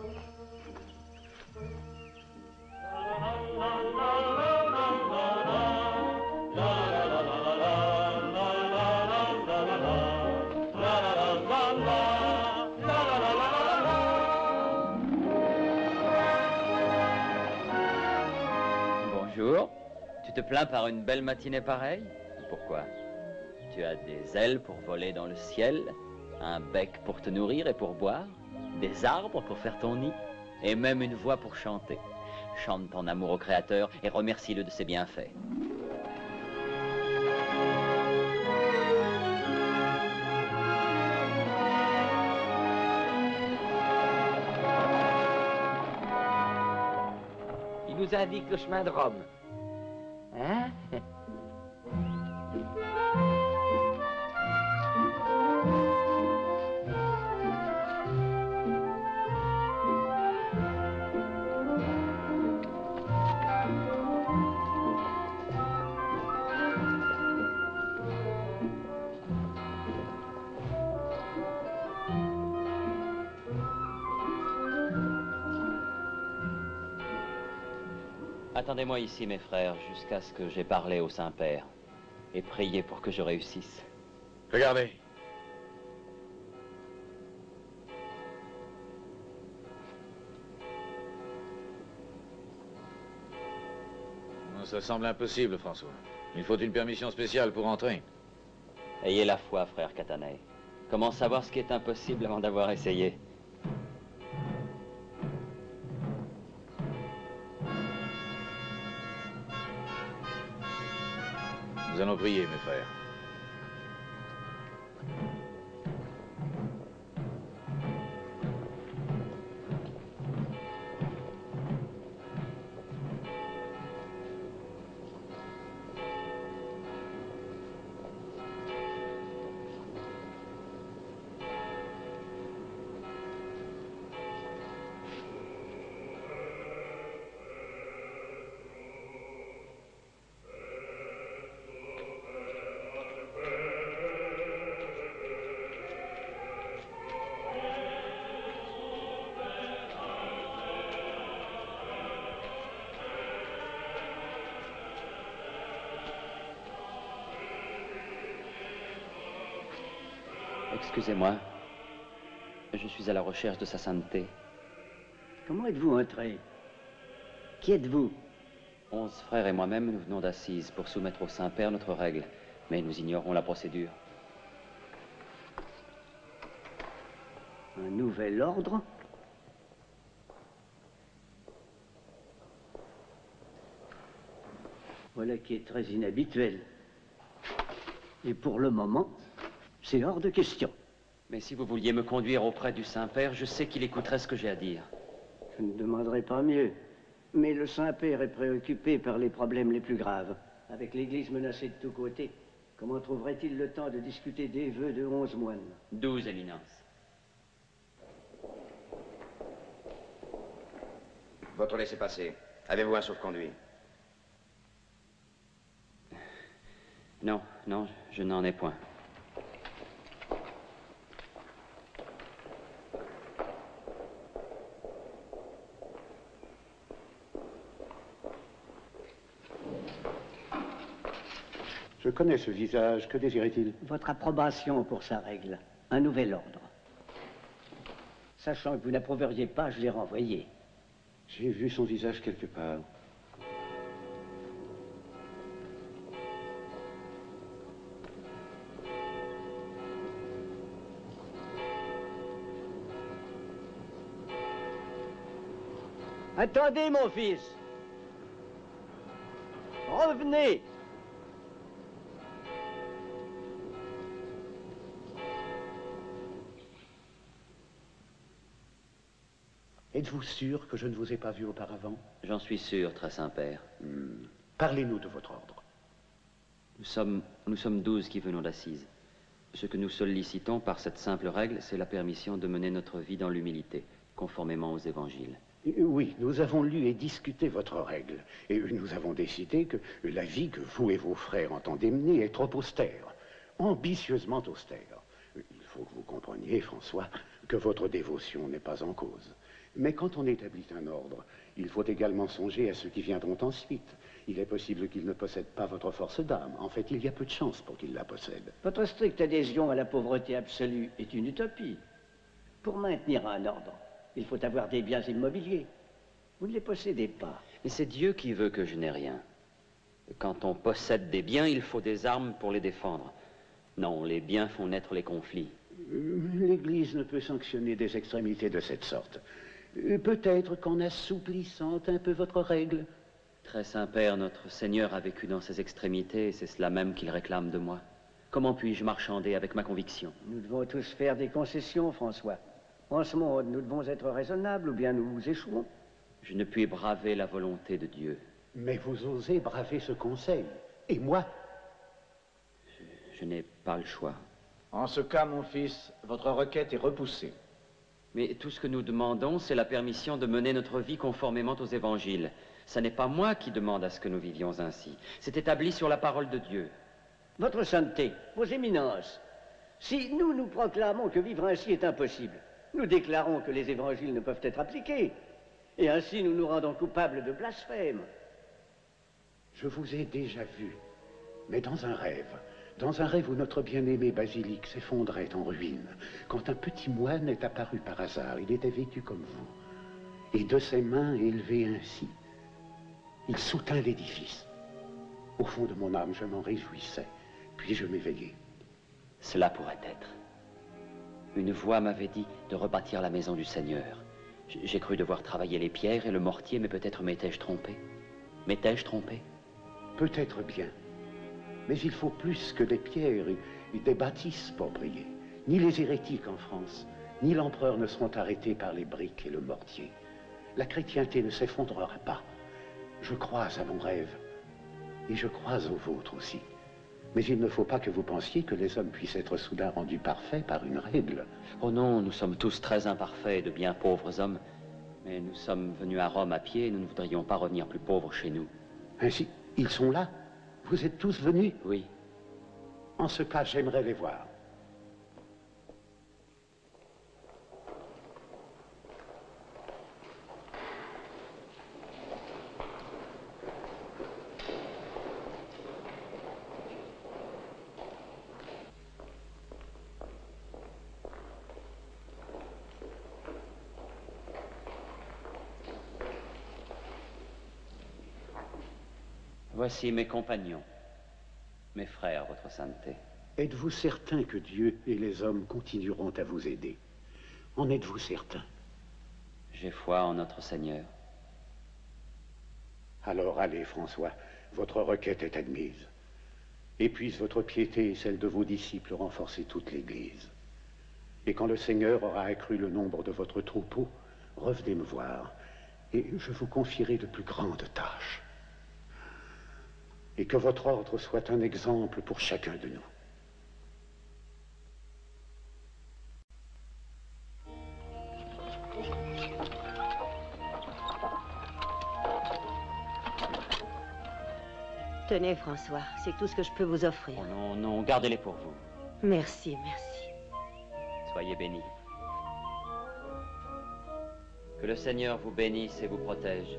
Bonjour. Tu te plains par une belle matinée pareille? Pourquoi? Tu as des ailes pour voler dans le ciel, un bec pour te nourrir et pour boire, des arbres pour faire ton nid, et même une voix pour chanter. Chante ton amour au Créateur et remercie-le de ses bienfaits. Il nous indique le chemin de Rome. Hein? Attendez-moi ici, mes frères, jusqu'à ce que j'aie parlé au Saint-Père et prié pour que je réussisse. Regardez. Ça semble impossible, François. Il faut une permission spéciale pour entrer. Ayez la foi, frère Catanay. Comment savoir ce qui est impossible avant d'avoir essayé? Nous allons prier, mes frères. Excusez-moi, je suis à la recherche de sa sainteté. Comment êtes-vous entré? Qui êtes-vous? 11 frères et moi-même, nous venons d'Assise pour soumettre au Saint-Père notre règle, mais nous ignorons la procédure. Un nouvel ordre? Voilà qui est très inhabituel. Et pour le moment, c'est hors de question. Mais si vous vouliez me conduire auprès du Saint-Père, je sais qu'il écouterait ce que j'ai à dire. Je ne demanderai pas mieux. Mais le Saint-Père est préoccupé par les problèmes les plus graves. Avec l'Église menacée de tous côtés, comment trouverait-il le temps de discuter des vœux de 11 moines? 12, Éminence. Votre laissez-passer. Avez-vous un sauf-conduit? Non, non, je n'en ai point. Je connais ce visage. Que désirait-il? Votre approbation pour sa règle. Un nouvel ordre. Sachant que vous n'approuveriez pas, je l'ai renvoyé. J'ai vu son visage quelque part. Attendez, mon fils. Revenez. Êtes-vous sûr que je ne vous ai pas vu auparavant? J'en suis sûr, très Saint-Père. Parlez-nous de votre ordre. Nous sommes 12 qui venons d'Assise. Ce que nous sollicitons par cette simple règle, c'est la permission de mener notre vie dans l'humilité, conformément aux évangiles. Oui, nous avons lu et discuté votre règle. Et nous avons décidé que la vie que vous et vos frères entendez mener est trop austère. Ambitieusement austère. Il faut que vous compreniez, François, que votre dévotion n'est pas en cause. Mais quand on établit un ordre, il faut également songer à ceux qui viendront ensuite. Il est possible qu'ils ne possèdent pas votre force d'âme. En fait, il y a peu de chances pour qu'ils la possèdent. Votre stricte adhésion à la pauvreté absolue est une utopie. Pour maintenir un ordre, il faut avoir des biens immobiliers. Vous ne les possédez pas. Mais c'est Dieu qui veut que je n'ai rien. Quand on possède des biens, il faut des armes pour les défendre. Non, les biens font naître les conflits. L'Église ne peut sanctionner des extrémités de cette sorte. Peut-être qu'en assouplissant un peu votre règle. Très Saint-Père, notre Seigneur a vécu dans ces extrémités, et c'est cela même qu'il réclame de moi. Comment puis-je marchander avec ma conviction? Nous devons tous faire des concessions, François. En ce monde, nous devons être raisonnables ou bien nous échouons. Je ne puis braver la volonté de Dieu. Mais vous osez braver ce conseil. Et moi? Je n'ai pas le choix. En ce cas, mon fils, votre requête est repoussée. Mais tout ce que nous demandons, c'est la permission de mener notre vie conformément aux évangiles. Ce n'est pas moi qui demande à ce que nous vivions ainsi. C'est établi sur la parole de Dieu. Votre sainteté, vos éminences, si nous proclamons que vivre ainsi est impossible, nous déclarons que les évangiles ne peuvent être appliqués. Et ainsi nous nous rendons coupables de blasphème. Je vous ai déjà vu, mais dans un rêve. Dans un rêve où notre bien-aimé basilic s'effondrait en ruine, quand un petit moine est apparu par hasard, il était vêtu comme vous, et de ses mains élevées ainsi, il soutint l'édifice. Au fond de mon âme, je m'en réjouissais, puis je m'éveillai. Cela pourrait être. Une voix m'avait dit de rebâtir la maison du Seigneur. J'ai cru devoir travailler les pierres et le mortier, mais peut-être m'étais-je trompé? M'étais-je trompé? Peut-être bien. Mais il faut plus que des pierres et des bâtisses pour briller. Ni les hérétiques en France, ni l'empereur ne seront arrêtés par les briques et le mortier. La chrétienté ne s'effondrera pas. Je crois à mon rêve, et je crois au vôtre aussi. Mais il ne faut pas que vous pensiez que les hommes puissent être soudain rendus parfaits par une règle. Oh non, nous sommes tous très imparfaits et de bien pauvres hommes. Mais nous sommes venus à Rome à pied et nous ne voudrions pas revenir plus pauvres chez nous. Ainsi, ils sont là? Vous êtes tous venus? Oui. En ce cas, j'aimerais les voir. Voici mes compagnons, mes frères, votre sainteté. Êtes-vous certain que Dieu et les hommes continueront à vous aider? En êtes-vous certain? J'ai foi en notre Seigneur. Alors allez, François, votre requête est admise. Et puisse votre piété et celle de vos disciples renforcer toute l'Église. Et quand le Seigneur aura accru le nombre de votre troupeau, revenez me voir, et je vous confierai de plus grandes tâches. Et que votre ordre soit un exemple pour chacun de nous. Tenez, François, c'est tout ce que je peux vous offrir. Oh non, non, gardez-les pour vous. Merci, merci. Soyez bénis. Que le Seigneur vous bénisse et vous protège.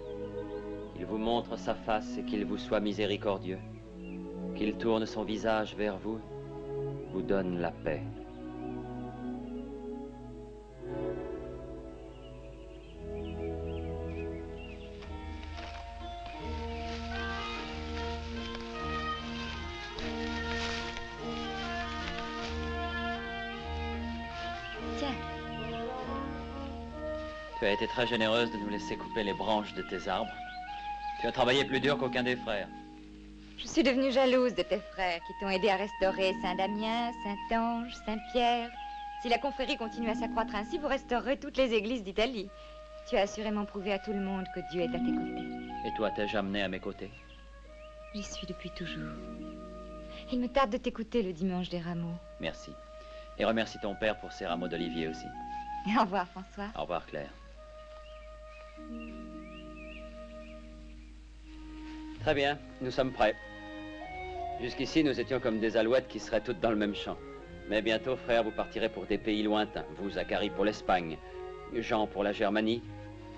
Qu'il vous montre sa face et qu'il vous soit miséricordieux. Qu'il tourne son visage vers vous, vous donne la paix. Tiens. Tu as été très généreuse de nous laisser couper les branches de tes arbres. Tu as travaillé plus dur qu'aucun des frères. Je suis devenue jalouse de tes frères qui t'ont aidé à restaurer Saint-Damien, Saint-Ange, Saint-Pierre. Si la confrérie continue à s'accroître ainsi, vous restaurerez toutes les églises d'Italie. Tu as assurément prouvé à tout le monde que Dieu est à tes côtés. Et toi, t'es-je amené à mes côtés? J'y suis depuis toujours. Il me tarde de t'écouter le dimanche des rameaux. Merci. Et remercie ton père pour ses rameaux d'olivier aussi. Au revoir, François. Au revoir, Claire. Très bien, nous sommes prêts. Jusqu'ici, nous étions comme des alouettes qui seraient toutes dans le même champ. Mais bientôt, frère, vous partirez pour des pays lointains. Vous, Zacharie, pour l'Espagne. Jean pour la Germanie.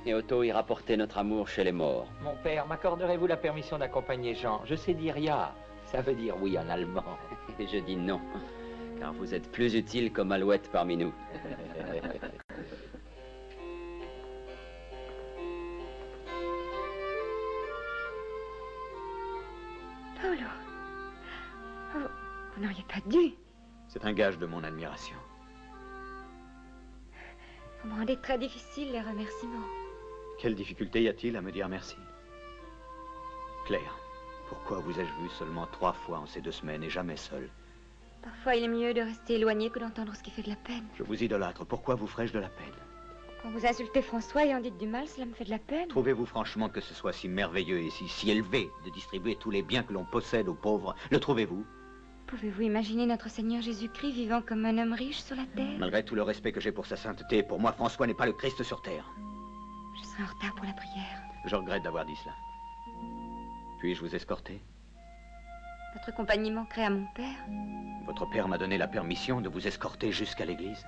Et Otto ira porter notre amour chez les morts. Mon père, m'accorderez-vous la permission d'accompagner Jean? Je sais dire ja. Ça veut dire oui en allemand. Et je dis non, car vous êtes plus utile comme alouette parmi nous. Paolo, oh, vous n'auriez pas dû. C'est un gage de mon admiration. Vous me rendez très difficile les remerciements. Quelle difficulté y a-t-il à me dire merci? Claire, pourquoi vous ai-je vu seulement 3 fois en ces 2 semaines et jamais seul? Parfois, il est mieux de rester éloigné que d'entendre ce qui fait de la peine. Je vous idolâtre, pourquoi vous ferais-je de la peine? Quand vous insultez François et en dites du mal, cela me fait de la peine. Trouvez-vous franchement que ce soit si merveilleux et si élevé de distribuer tous les biens que l'on possède aux pauvres? Le trouvez-vous? Pouvez-vous imaginer notre Seigneur Jésus-Christ vivant comme un homme riche sur la terre? Malgré tout le respect que j'ai pour sa sainteté, pour moi, François n'est pas le Christ sur terre. Je serai en retard pour la prière. Je regrette d'avoir dit cela. Puis-je vous escorter? Votre compagnie manquerait à mon père. Votre père m'a donné la permission de vous escorter jusqu'à l'église.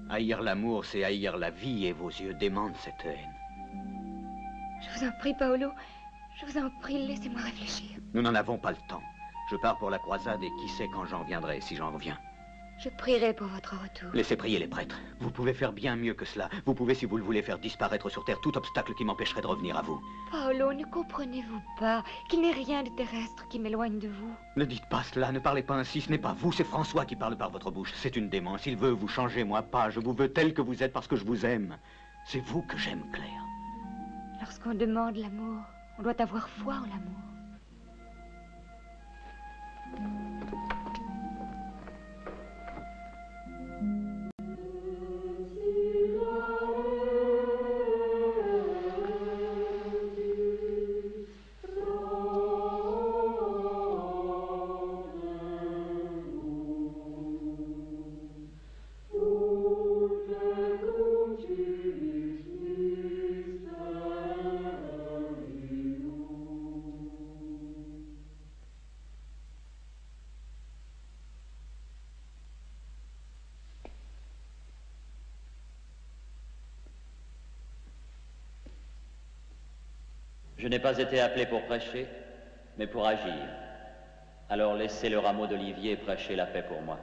Haïr l'amour, c'est haïr la vie, et vos yeux démentent cette haine. Je vous en prie, Paolo. Je vous en prie, laissez-moi réfléchir. Nous n'en avons pas le temps. Je pars pour la croisade et qui sait quand j'en viendrai, si j'en reviens. Je prierai pour votre retour. Laissez prier les prêtres. Vous pouvez faire bien mieux que cela. Vous pouvez, si vous le voulez, faire disparaître sur terre tout obstacle qui m'empêcherait de revenir à vous. Paolo, ne comprenez-vous pas qu'il n'est rien de terrestre qui m'éloigne de vous? Ne dites pas cela, ne parlez pas ainsi. Ce n'est pas vous, c'est François qui parle par votre bouche. C'est une démence. Il veut vous changer, moi pas. Je vous veux tel que vous êtes parce que je vous aime. C'est vous que j'aime, Claire. Lorsqu'on demande l'amour, on doit avoir foi en l'amour. Je n'ai pas été appelé pour prêcher, mais pour agir. Alors laissez le rameau d'olivier prêcher la paix pour moi.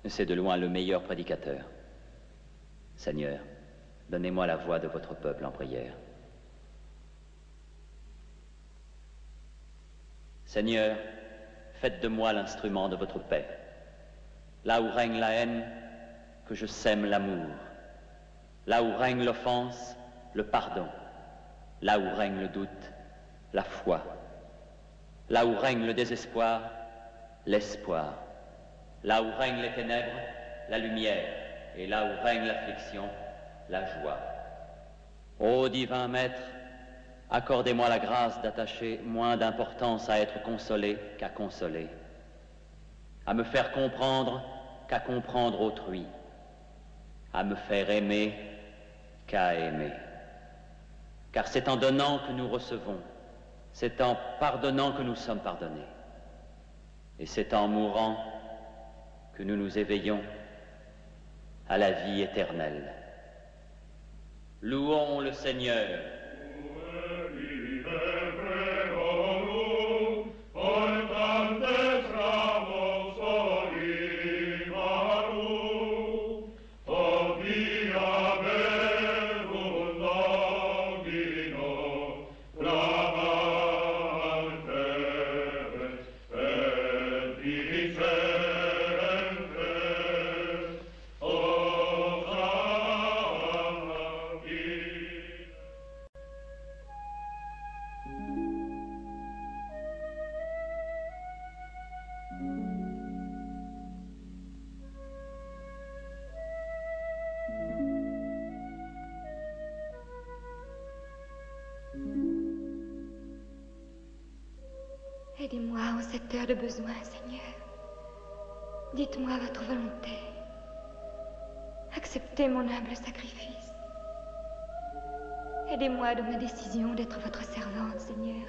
C'est de loin le meilleur prédicateur. Seigneur, donnez-moi la voix de votre peuple en prière. Seigneur, faites de moi l'instrument de votre paix. Là où règne la haine, que je sème l'amour. Là où règne l'offense, le pardon. Là où règne le doute, la foi. Là où règne le désespoir, l'espoir. Là où règnent les ténèbres, la lumière. Et là où règne l'affliction, la joie. Ô divin Maître, accordez-moi la grâce d'attacher moins d'importance à être consolé qu'à consoler, à me faire comprendre qu'à comprendre autrui, à me faire aimer qu'à aimer. Car c'est en donnant que nous recevons, C'est en pardonnant que nous sommes pardonnés. Et c'est en mourant que nous nous éveillons à la vie éternelle. Louons le Seigneur. Aidez-moi en cette heure de besoin, Seigneur. Dites-moi votre volonté. Acceptez mon humble sacrifice. Aidez-moi dans ma décision d'être votre servante, Seigneur.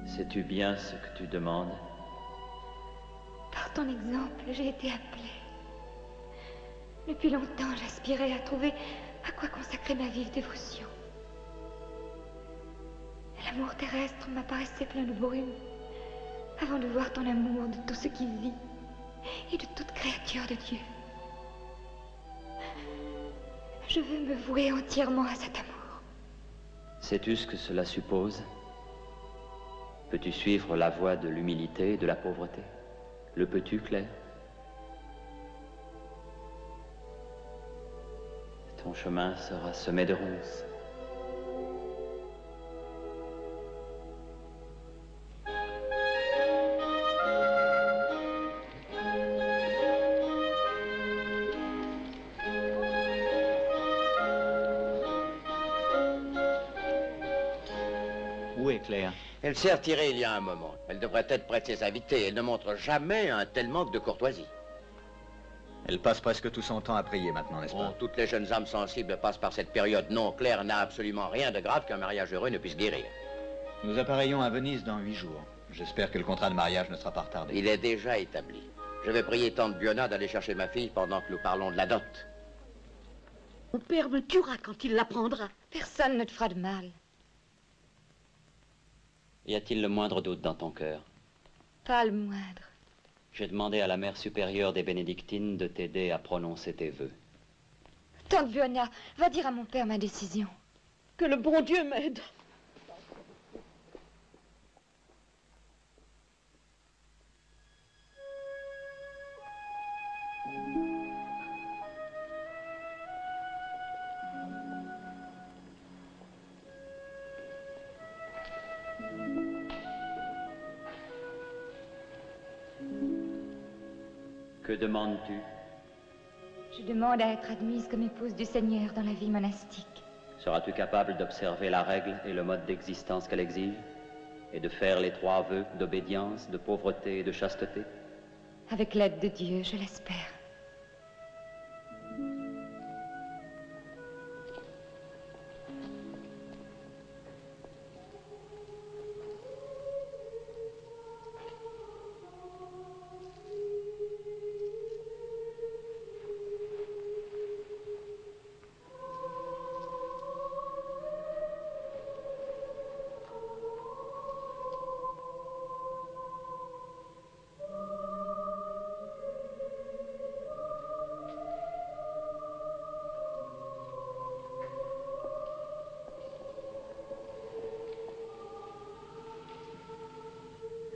Sais-tu bien ce que tu demandes? Par ton exemple, j'ai été appelée. Depuis longtemps, j'aspirais à trouver à quoi consacrer ma vive dévotion. L'amour terrestre m'apparaissait plein de brume, avant de voir ton amour de tout ce qui vit et de toute créature de Dieu. Je veux me vouer entièrement à cet amour. Sais-tu ce que cela suppose? Peux-tu suivre la voie de l'humilité et de la pauvreté? Le peux-tu, Claire? Ton chemin sera semé de ronces. Où est Claire? Elle s'est retirée il y a un moment. Elle devrait être près de ses invités. Elle ne montre jamais un tel manque de courtoisie. Elle passe presque tout son temps à prier maintenant, n'est-ce pas? Bon, toutes les jeunes âmes sensibles passent par cette période. Non, Claire n'a absolument rien de grave qu'un mariage heureux ne puisse guérir. Nous appareillons à Venise dans 8 jours. J'espère que le contrat de mariage ne sera pas retardé. Il est déjà établi. Je vais prier tante Biona d'aller chercher ma fille pendant que nous parlons de la dot. Mon père me tuera quand il l'apprendra. Personne ne te fera de mal. Y a-t-il le moindre doute dans ton cœur? Pas le moindre. J'ai demandé à la mère supérieure des bénédictines de t'aider à prononcer tes vœux. Tante Buona, va dire à mon père ma décision. Que le bon Dieu m'aide. Que demandes-tu? Je demande à être admise comme épouse du Seigneur dans la vie monastique. Seras-tu capable d'observer la règle et le mode d'existence qu'elle exige? Et de faire les 3 vœux d'obédience, de pauvreté et de chasteté? Avec l'aide de Dieu, je l'espère.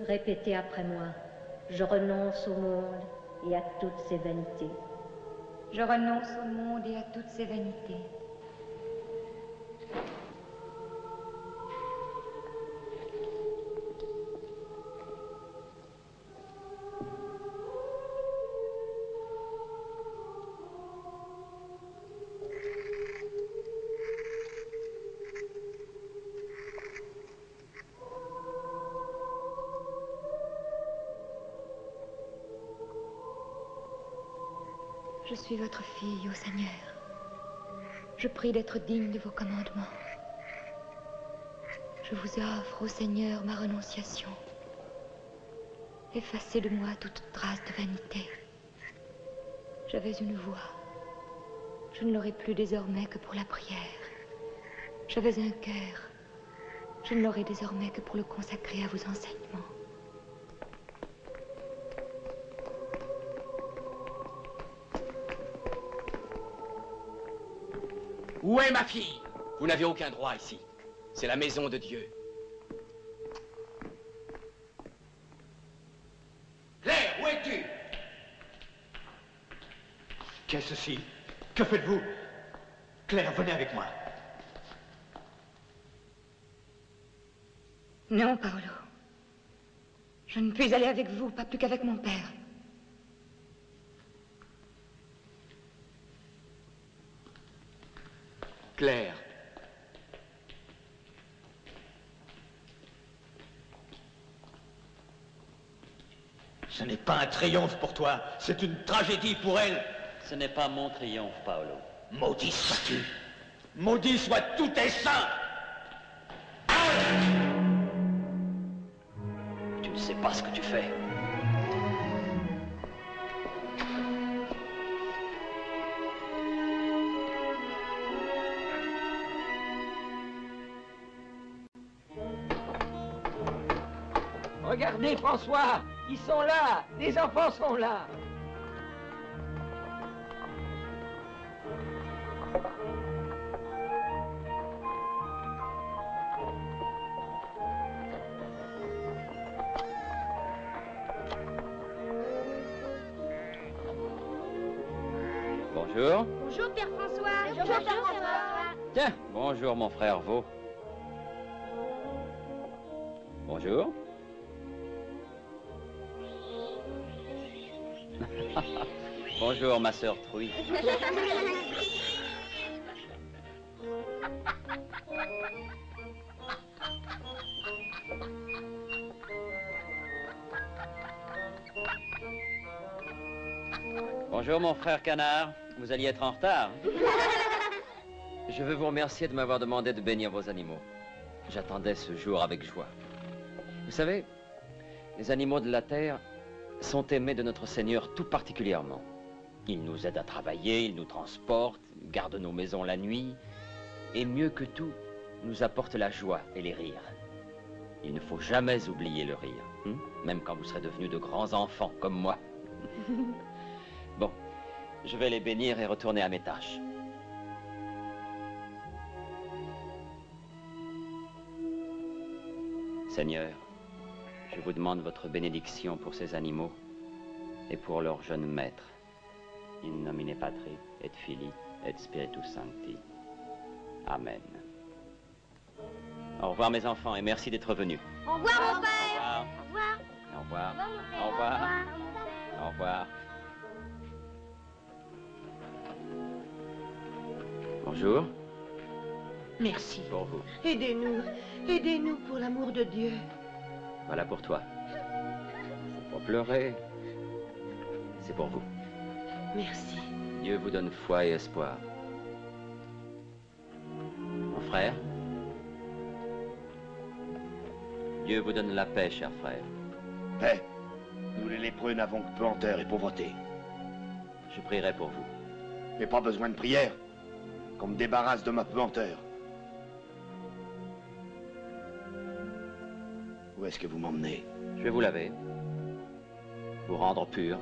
Répétez après moi. Je renonce au monde et à toutes ses vanités. Je renonce au monde et à toutes ses vanités. Je Je suis votre fille, ô Seigneur. Je prie d'être digne de vos commandements. Je vous offre, ô Seigneur, ma renonciation. Effacez de moi toute trace de vanité. J'avais une voix. Je ne l'aurai plus désormais que pour la prière. J'avais un cœur. Je ne l'aurai désormais que pour le consacrer à vos enseignements. Où est ma fille? Vous n'avez aucun droit ici. C'est la maison de Dieu. Claire, où es-tu? Qu'est-ce ceci? Que faites-vous? Claire, venez avec moi. Non, Paolo. Je ne puis aller avec vous, pas plus qu'avec mon père. Claire. Ce n'est pas un triomphe pour toi, c'est une tragédie pour elle. Ce n'est pas mon triomphe, Paolo. Maudit sois-tu. Maudit soit tous tes saints. Tu ne sais pas ce que tu fais. Regardez, François, ils sont là, les enfants sont là. Bonjour. Bonjour, Père François. Bonjour, Père François. Tiens, bonjour mon frère Vaux. Bonjour. Bonjour ma sœur Trouille. Bonjour mon frère Canard. Vous alliez être en retard. Je veux vous remercier de m'avoir demandé de bénir vos animaux. J'attendais ce jour avec joie. Vous savez, les animaux de la terre sont aimés de notre Seigneur tout particulièrement. Ils nous aident à travailler, ils nous transportent, gardent nos maisons la nuit, et mieux que tout, nous apportent la joie et les rires. Il ne faut jamais oublier le rire, même quand vous serez devenus de grands enfants comme moi. Bon, je vais les bénir et retourner à mes tâches. Seigneur, je vous demande votre bénédiction pour ces animaux et pour leur jeune maître. In nomine Patri et Filii et Spiritus Sancti. Amen. Au revoir mes enfants et merci d'être venus. Au revoir, mon père. Au revoir. Au revoir. Au revoir. Au revoir. Bonjour. Merci. Pour vous. Aidez-nous. Aidez-nous pour l'amour de Dieu. Voilà pour toi. Faut pas pleurer. C'est pour vous. Merci. Dieu vous donne foi et espoir. Mon frère. Dieu vous donne la paix, cher frère. Paix. Nous les lépreux n'avons que puanteur et pauvreté. Je prierai pour vous. Mais pas besoin de prière. Qu'on me débarrasse de ma puanteur. Où est-ce que vous m'emmenez? Je vais vous laver. Vous rendre pur.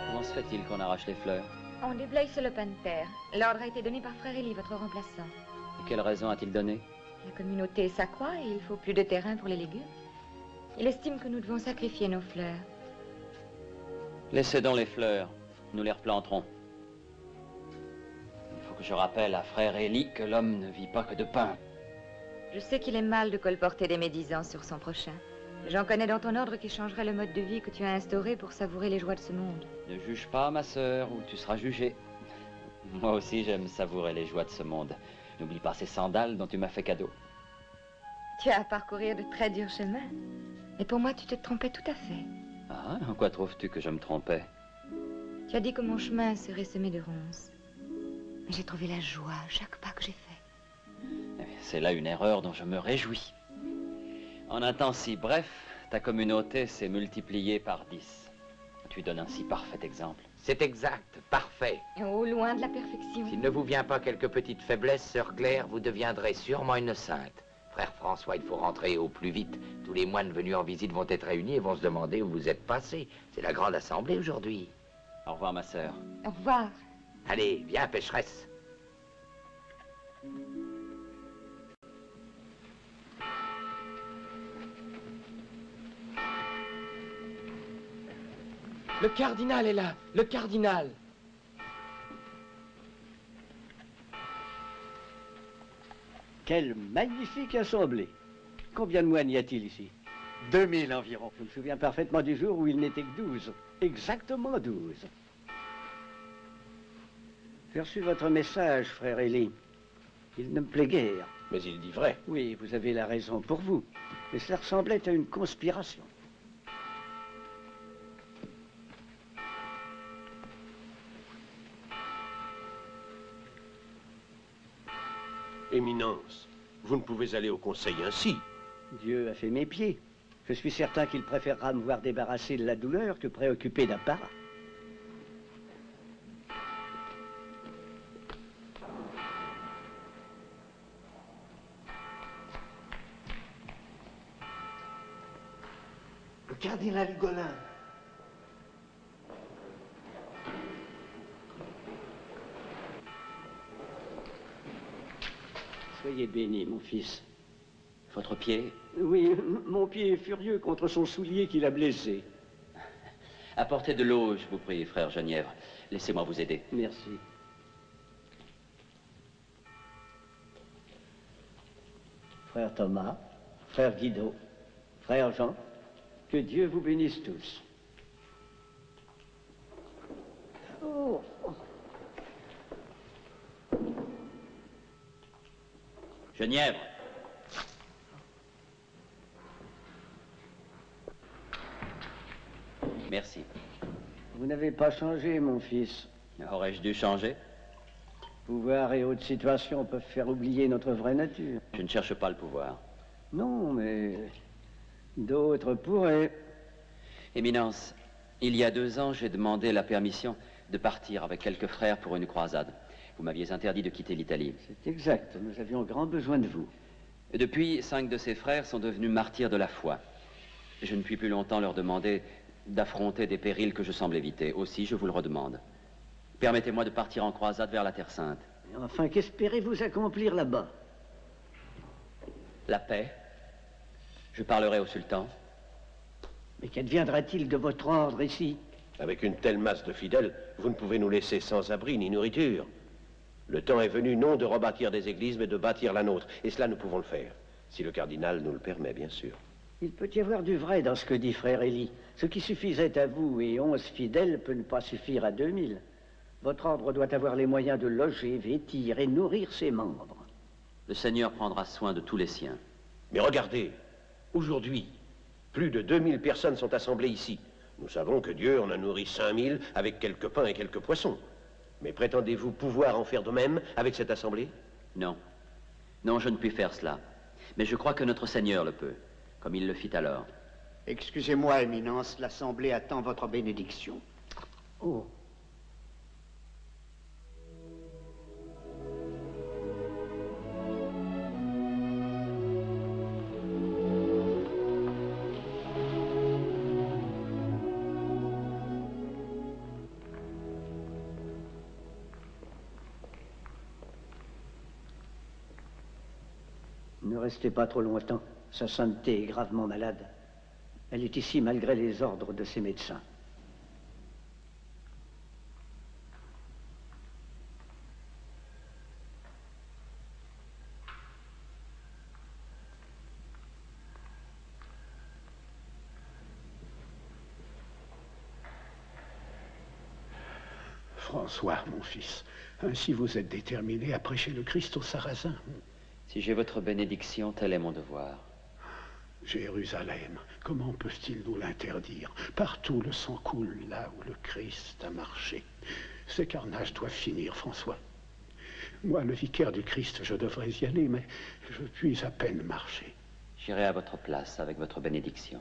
Comment se fait-il qu'on arrache les fleurs? On déblaye ce lopin de terre. L'ordre a été donné par Frère Élie, votre remplaçant. Et quelle raison a-t-il donné? La communauté s'accroît et il faut plus de terrain pour les légumes. Il estime que nous devons sacrifier nos fleurs. Laissez donc les fleurs. Nous les replanterons. Il faut que je rappelle à Frère Élie que l'homme ne vit pas que de pain. Je sais qu'il est mal de colporter des médisants sur son prochain. J'en connais dans ton ordre qui changerait le mode de vie que tu as instauré pour savourer les joies de ce monde. Ne juge pas, ma sœur, ou tu seras jugée. Moi aussi, j'aime savourer les joies de ce monde. N'oublie pas ces sandales dont tu m'as fait cadeau. Tu as à parcourir de très durs chemins. Et pour moi, tu te trompais tout à fait. Ah, en quoi trouves-tu que je me trompais? Tu as dit que mon chemin serait semé de ronces. Mais j'ai trouvé la joie à chaque pas que j'ai fait. C'est là une erreur dont je me réjouis. En un temps si bref, ta communauté s'est multipliée par 10. Tu donnes un si parfait exemple. C'est exact, parfait. Au loin de la perfection. S'il ne vous vient pas quelques petites faiblesses, sœur Claire, vous deviendrez sûrement une sainte. Frère François, il faut rentrer au plus vite. Tous les moines venus en visite vont être réunis et vont se demander où vous êtes passés. C'est la grande assemblée aujourd'hui. Au revoir, ma sœur. Au revoir. Allez, viens, pécheresse. Le cardinal est là, le cardinal. Quelle magnifique assemblée. Combien de moines y a-t-il ici? 2000 environ. Je me souviens parfaitement du jour où il n'était que 12. Exactement 12. J'ai reçu votre message, frère Élie. Il ne me plaît guère. Mais il dit vrai. Oui, vous avez la raison pour vous. Mais cela ressemblait à une conspiration. Éminence, vous ne pouvez aller au conseil ainsi. Dieu a fait mes pieds. Je suis certain qu'il préférera me voir débarrassé de la douleur que préoccupé d'apparat. Le cardinal Hugolin. Soyez béni, mon fils. Votre pied? Oui, mon pied est furieux contre son soulier qui l'a blessé. Apportez de l'eau, je vous prie, frère Genièvre. Laissez-moi vous aider. Merci. Frère Thomas, frère Guido, frère Jean, que Dieu vous bénisse tous. Oh. Genièvre. Merci. Vous n'avez pas changé, mon fils. Aurais-je dû changer? Pouvoir et haute situation peuvent faire oublier notre vraie nature. Je ne cherche pas le pouvoir. Non, mais d'autres pourraient. Éminence, il y a 2 ans, j'ai demandé la permission de partir avec quelques frères pour une croisade. Vous m'aviez interdit de quitter l'Italie. C'est exact. Nous avions grand besoin de vous. Depuis, 5 de ces frères sont devenus martyrs de la foi. Je ne puis plus longtemps leur demander d'affronter des périls que je semble éviter. Aussi, je vous le redemande. Permettez-moi de partir en croisade vers la Terre Sainte. Et enfin, qu'espérez-vous accomplir là-bas? La paix. Je parlerai au sultan. Mais qu'adviendra-t-il de votre ordre ici? Avec une telle masse de fidèles, vous ne pouvez nous laisser sans abri ni nourriture. Le temps est venu non de rebâtir des églises, mais de bâtir la nôtre. Et cela, nous pouvons le faire. Si le cardinal nous le permet, bien sûr. Il peut y avoir du vrai dans ce que dit frère Élie. Ce qui suffisait à vous et 11 fidèles peut ne pas suffire à 2000. Votre ordre doit avoir les moyens de loger, vêtir et nourrir ses membres. Le Seigneur prendra soin de tous les siens. Mais regardez, aujourd'hui, plus de 2000 personnes sont assemblées ici. Nous savons que Dieu en a nourri 5000 avec quelques pains et quelques poissons. Mais prétendez-vous pouvoir en faire de même avec cette assemblée? Non. Non, je ne puis faire cela. Mais je crois que notre Seigneur le peut, comme il le fit alors. Excusez-moi, Éminence, l'Assemblée attend votre bénédiction. Oh. Ne restez pas trop longtemps. Sa sainteté est gravement malade. Elle est ici malgré les ordres de ses médecins. François, mon fils, ainsi vous êtes déterminé à prêcher le Christ aux Sarrasins. Si j'ai votre bénédiction, tel est mon devoir. Jérusalem, comment peuvent-ils nous l'interdire? Partout le sang coule, là où le Christ a marché. Ces carnages doivent finir, François. Moi, le vicaire du Christ, je devrais y aller, mais je puis à peine marcher. J'irai à votre place avec votre bénédiction.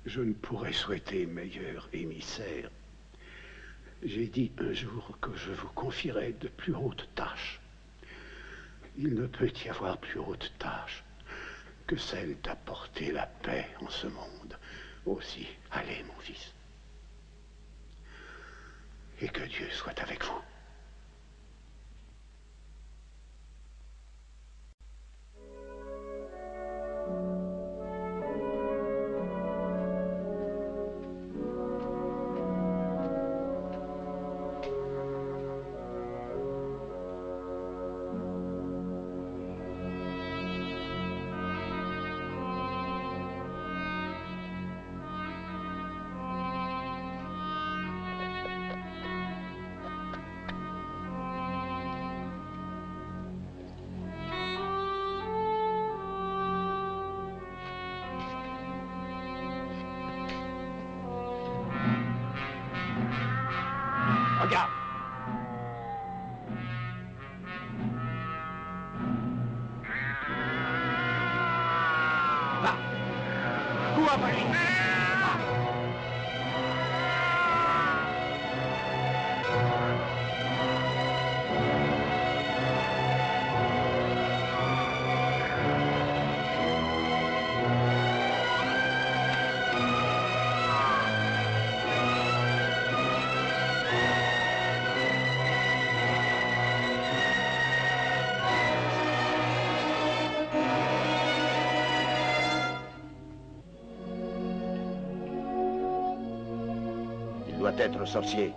Je ne pourrais souhaiter meilleur émissaire. J'ai dit un jour que je vous confierais de plus hautes tâches. Il ne peut y avoir plus haute tâche que celle d'apporter la paix en ce monde. Aussi, allez, mon fils. Et que Dieu soit avec vous. Regarde. Va. Cours après lui. Il doit être sorcier.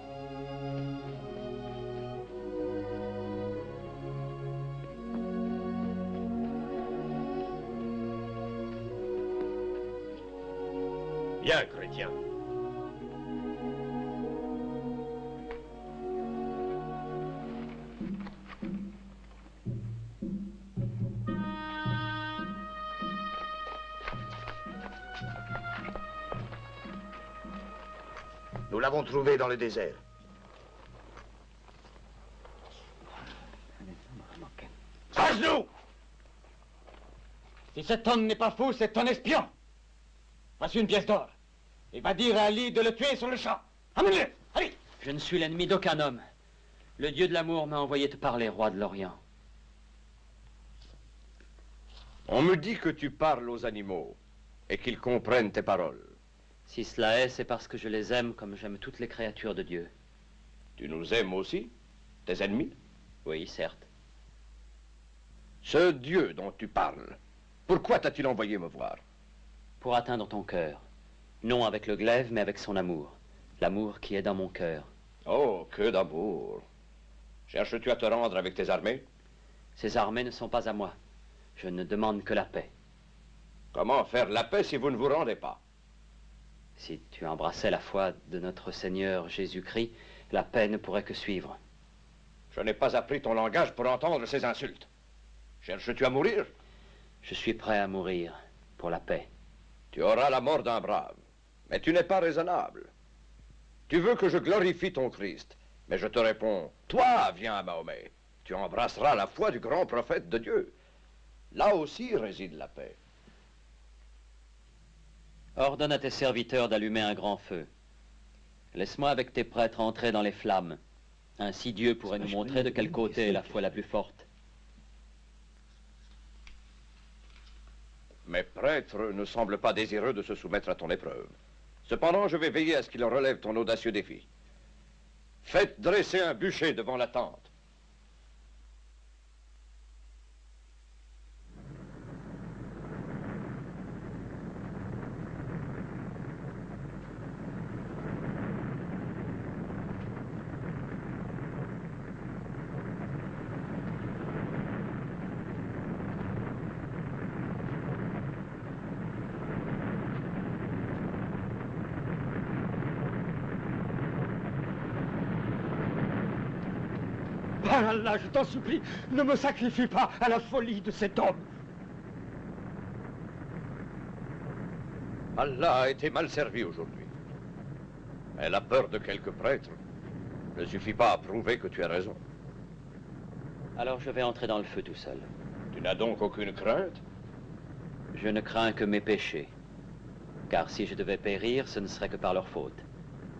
Bien, chrétien. Nous l'avons trouvé dans le désert. À genoux! Si cet homme n'est pas fou, c'est un espion. Voici une pièce d'or. Et va dire à Ali de le tuer sur le champ. Amène-le! Allez! Je ne suis l'ennemi d'aucun homme. Le Dieu de l'amour m'a envoyé te parler, roi de l'Orient. On me dit que tu parles aux animaux et qu'ils comprennent tes paroles. Si cela est, c'est parce que je les aime comme j'aime toutes les créatures de Dieu. Tu nous aimes aussi, tes ennemis? Oui, certes. Ce Dieu dont tu parles, pourquoi t'a-t-il envoyé me voir? Pour atteindre ton cœur. Non avec le glaive, mais avec son amour. L'amour qui est dans mon cœur. Oh, que d'amour! Cherches-tu à te rendre avec tes armées? Ces armées ne sont pas à moi. Je ne demande que la paix. Comment faire la paix si vous ne vous rendez pas? Si tu embrassais la foi de notre Seigneur Jésus-Christ, la paix ne pourrait que suivre. Je n'ai pas appris ton langage pour entendre ces insultes. Cherches-tu à mourir? Je suis prêt à mourir pour la paix. Tu auras la mort d'un brave, mais tu n'es pas raisonnable. Tu veux que je glorifie ton Christ, mais je te réponds, toi viens à Mahomet. Tu embrasseras la foi du grand prophète de Dieu. Là aussi réside la paix. Ordonne à tes serviteurs d'allumer un grand feu. Laisse-moi avec tes prêtres entrer dans les flammes. Ainsi Dieu pourrait nous montrer de quel côté est la foi la plus forte. Mes prêtres ne semblent pas désireux de se soumettre à ton épreuve. Cependant, je vais veiller à ce qu'ils relèvent ton audacieux défi. Faites dresser un bûcher devant la tente. Par Allah, je t'en supplie, ne me sacrifie pas à la folie de cet homme. Allah a été mal servi aujourd'hui. Mais la peur de quelques prêtres ne suffit pas à prouver que tu as raison. Alors je vais entrer dans le feu tout seul. Tu n'as donc aucune crainte? Je ne crains que mes péchés. Car si je devais périr, ce ne serait que par leur faute.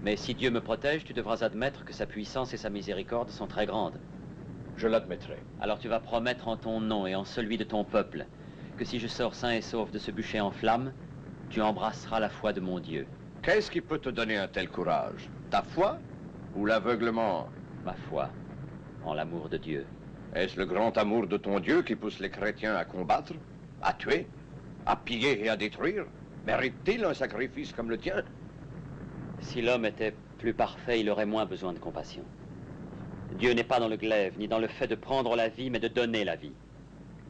Mais si Dieu me protège, tu devras admettre que sa puissance et sa miséricorde sont très grandes. Je l'admettrai. Alors tu vas promettre en ton nom et en celui de ton peuple que si je sors sain et sauf de ce bûcher en flammes, tu embrasseras la foi de mon Dieu. Qu'est-ce qui peut te donner un tel courage? Ta foi ou l'aveuglement? Ma foi en l'amour de Dieu. Est-ce le grand amour de ton Dieu qui pousse les chrétiens à combattre, à tuer, à piller et à détruire? Mérite-t-il un sacrifice comme le tien? Si l'homme était plus parfait, il aurait moins besoin de compassion. Dieu n'est pas dans le glaive, ni dans le fait de prendre la vie, mais de donner la vie.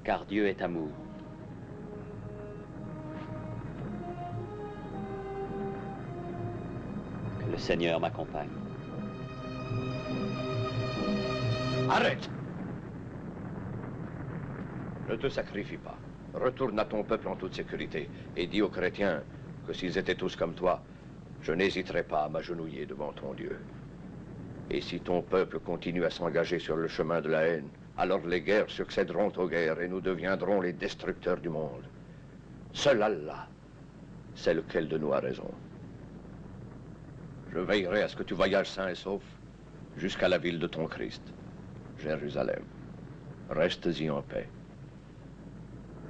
Car Dieu est amour. Que le Seigneur m'accompagne. Arrête! Ne te sacrifie pas. Retourne à ton peuple en toute sécurité et dis aux chrétiens que s'ils étaient tous comme toi, je n'hésiterais pas à m'agenouiller devant ton Dieu. Et si ton peuple continue à s'engager sur le chemin de la haine, alors les guerres succéderont aux guerres et nous deviendrons les destructeurs du monde. Seul Allah sait lequel de nous a raison. Je veillerai à ce que tu voyages sain et sauf jusqu'à la ville de ton Christ, Jérusalem. Restes-y en paix.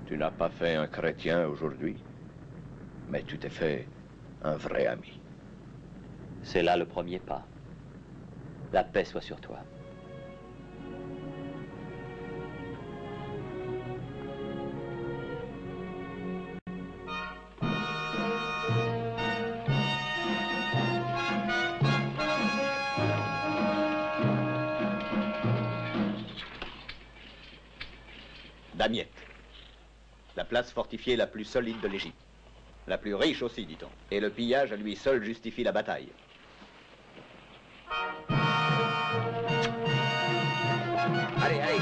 Tu n'as pas fait un chrétien aujourd'hui, mais tu t'es fait un vrai ami. C'est là le premier pas. La paix soit sur toi. Damiette. La place fortifiée la plus solide de l'Égypte. La plus riche aussi, dit-on. Et le pillage à lui seul justifie la bataille. Allez, allez.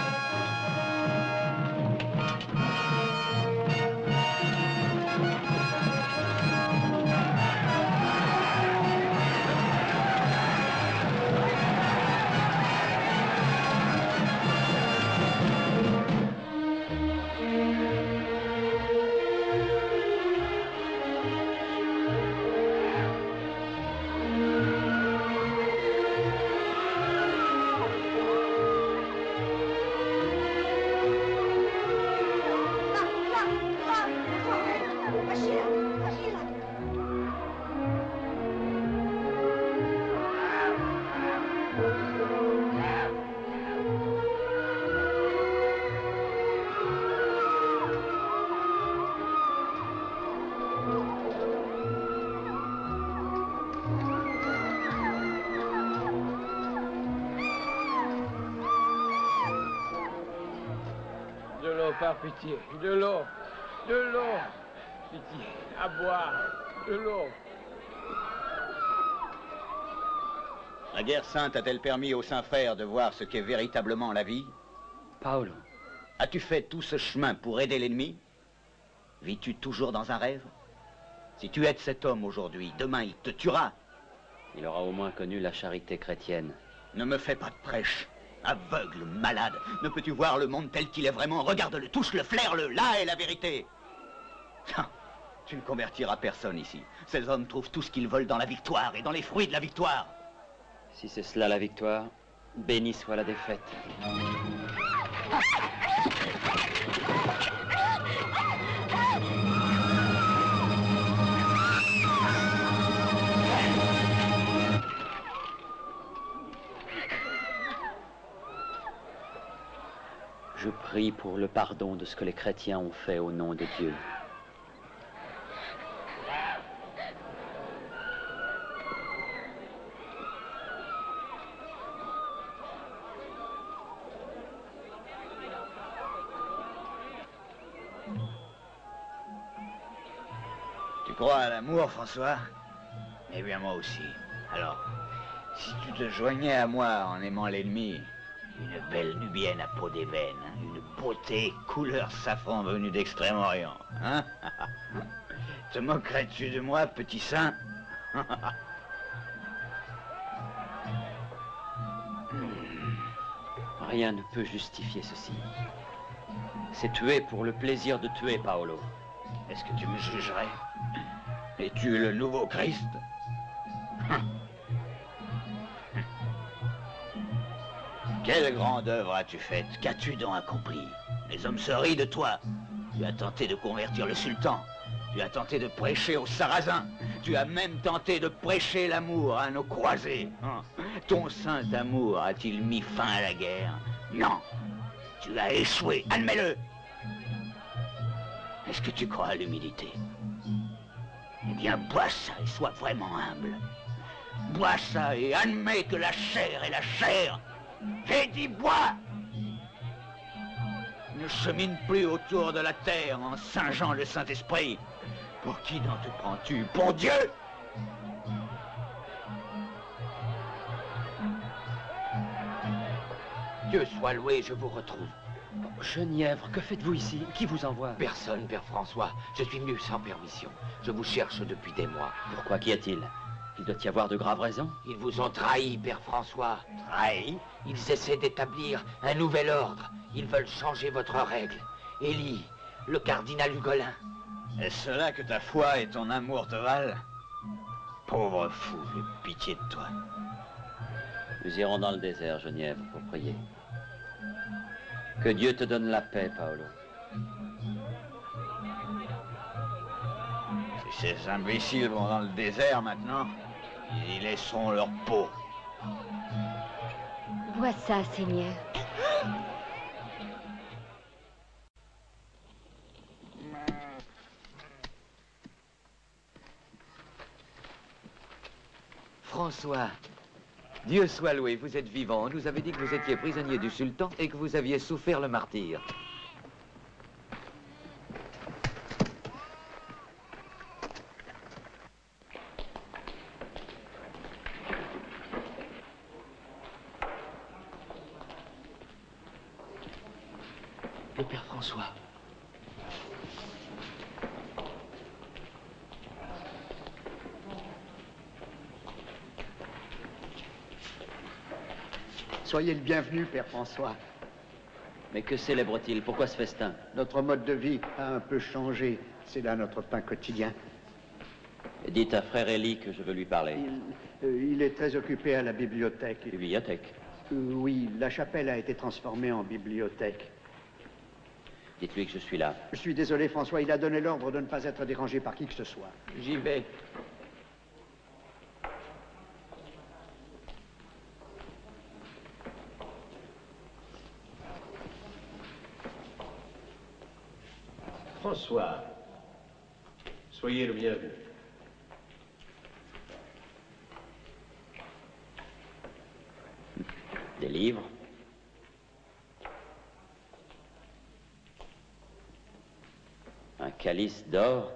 Par pitié, de l'eau, pitié, à boire, de l'eau. La guerre sainte a-t-elle permis aux saints frères de voir ce qu'est véritablement la vie? Paolo. As-tu fait tout ce chemin pour aider l'ennemi? Vis-tu toujours dans un rêve? Si tu aides cet homme aujourd'hui, demain il te tuera. Il aura au moins connu la charité chrétienne. Ne me fais pas de prêche. Aveugle, malade, ne peux-tu voir le monde tel qu'il est vraiment? Regarde-le, touche-le, flaire-le, là est la vérité. Tu ne convertiras personne ici. Ces hommes trouvent tout ce qu'ils veulent dans la victoire et dans les fruits de la victoire. Si c'est cela la victoire, béni soit la défaite. Je prie pour le pardon de ce que les chrétiens ont fait au nom de Dieu. Tu crois à l'amour, François? Eh bien, moi aussi. Alors, si tu te joignais à moi en aimant l'ennemi, Une belle nubienne à peau d'ébène, une beauté couleur safran venue d'Extrême-Orient. Hein? Te moquerais-tu de moi, petit saint? Rien ne peut justifier ceci. C'est tuer pour le plaisir de tuer, Paolo. Est-ce que tu me jugerais? Es-tu le nouveau Christ? Quelle grande œuvre as-tu faite? Qu'as-tu donc accompli? Les hommes se rient de toi. Tu as tenté de convertir le sultan. Tu as tenté de prêcher aux Sarrasins. Tu as même tenté de prêcher l'amour à nos croisés. Ton saint amour a-t-il mis fin à la guerre? Non. Tu as échoué. Admets-le. Est-ce que tu crois à l'humilité? Eh bien, bois ça et sois vraiment humble. Bois ça et admets que la chair est la chair. J'ai dit bois! Ne chemine plus autour de la terre en singeant le Saint-Esprit. Pour qui donc te prends-tu? Pour Dieu? Dieu soit loué, je vous retrouve. Genièvre, que faites-vous ici? Qui vous envoie? Personne, Père François. Je suis venu sans permission. Je vous cherche depuis des mois. Pourquoi? Qu'y a-t-il? Il doit y avoir de graves raisons. Ils vous ont trahi, Père François. Trahi? Ils essaient d'établir un nouvel ordre. Ils veulent changer votre règle. Élie, le cardinal Hugolin. Est-ce là que ta foi et ton amour te valent? Pauvre fou, j'ai pitié de toi. Nous irons dans le désert, Genièvre, pour prier. Que Dieu te donne la paix, Paolo. Si ces imbéciles vont dans le désert maintenant, ils y laisseront leur peau. Vois ça, Seigneur. François, Dieu soit loué, vous êtes vivant. On nous avait dit que vous étiez prisonnier du sultan et que vous aviez souffert le martyre. Le Père François. Soyez le bienvenu, Père François. Mais que célèbre-t-il? Pourquoi ce festin? Notre mode de vie a un peu changé. C'est là notre pain quotidien. Dites à frère Élie que je veux lui parler. Il est très occupé à la bibliothèque. Bibliothèque? Oui, la chapelle a été transformée en bibliothèque. Dites-lui que je suis là. Je suis désolé, François, il a donné l'ordre de ne pas être dérangé par qui que ce soit. J'y vais. François, soyez le bienvenu. Des livres? Un calice d'or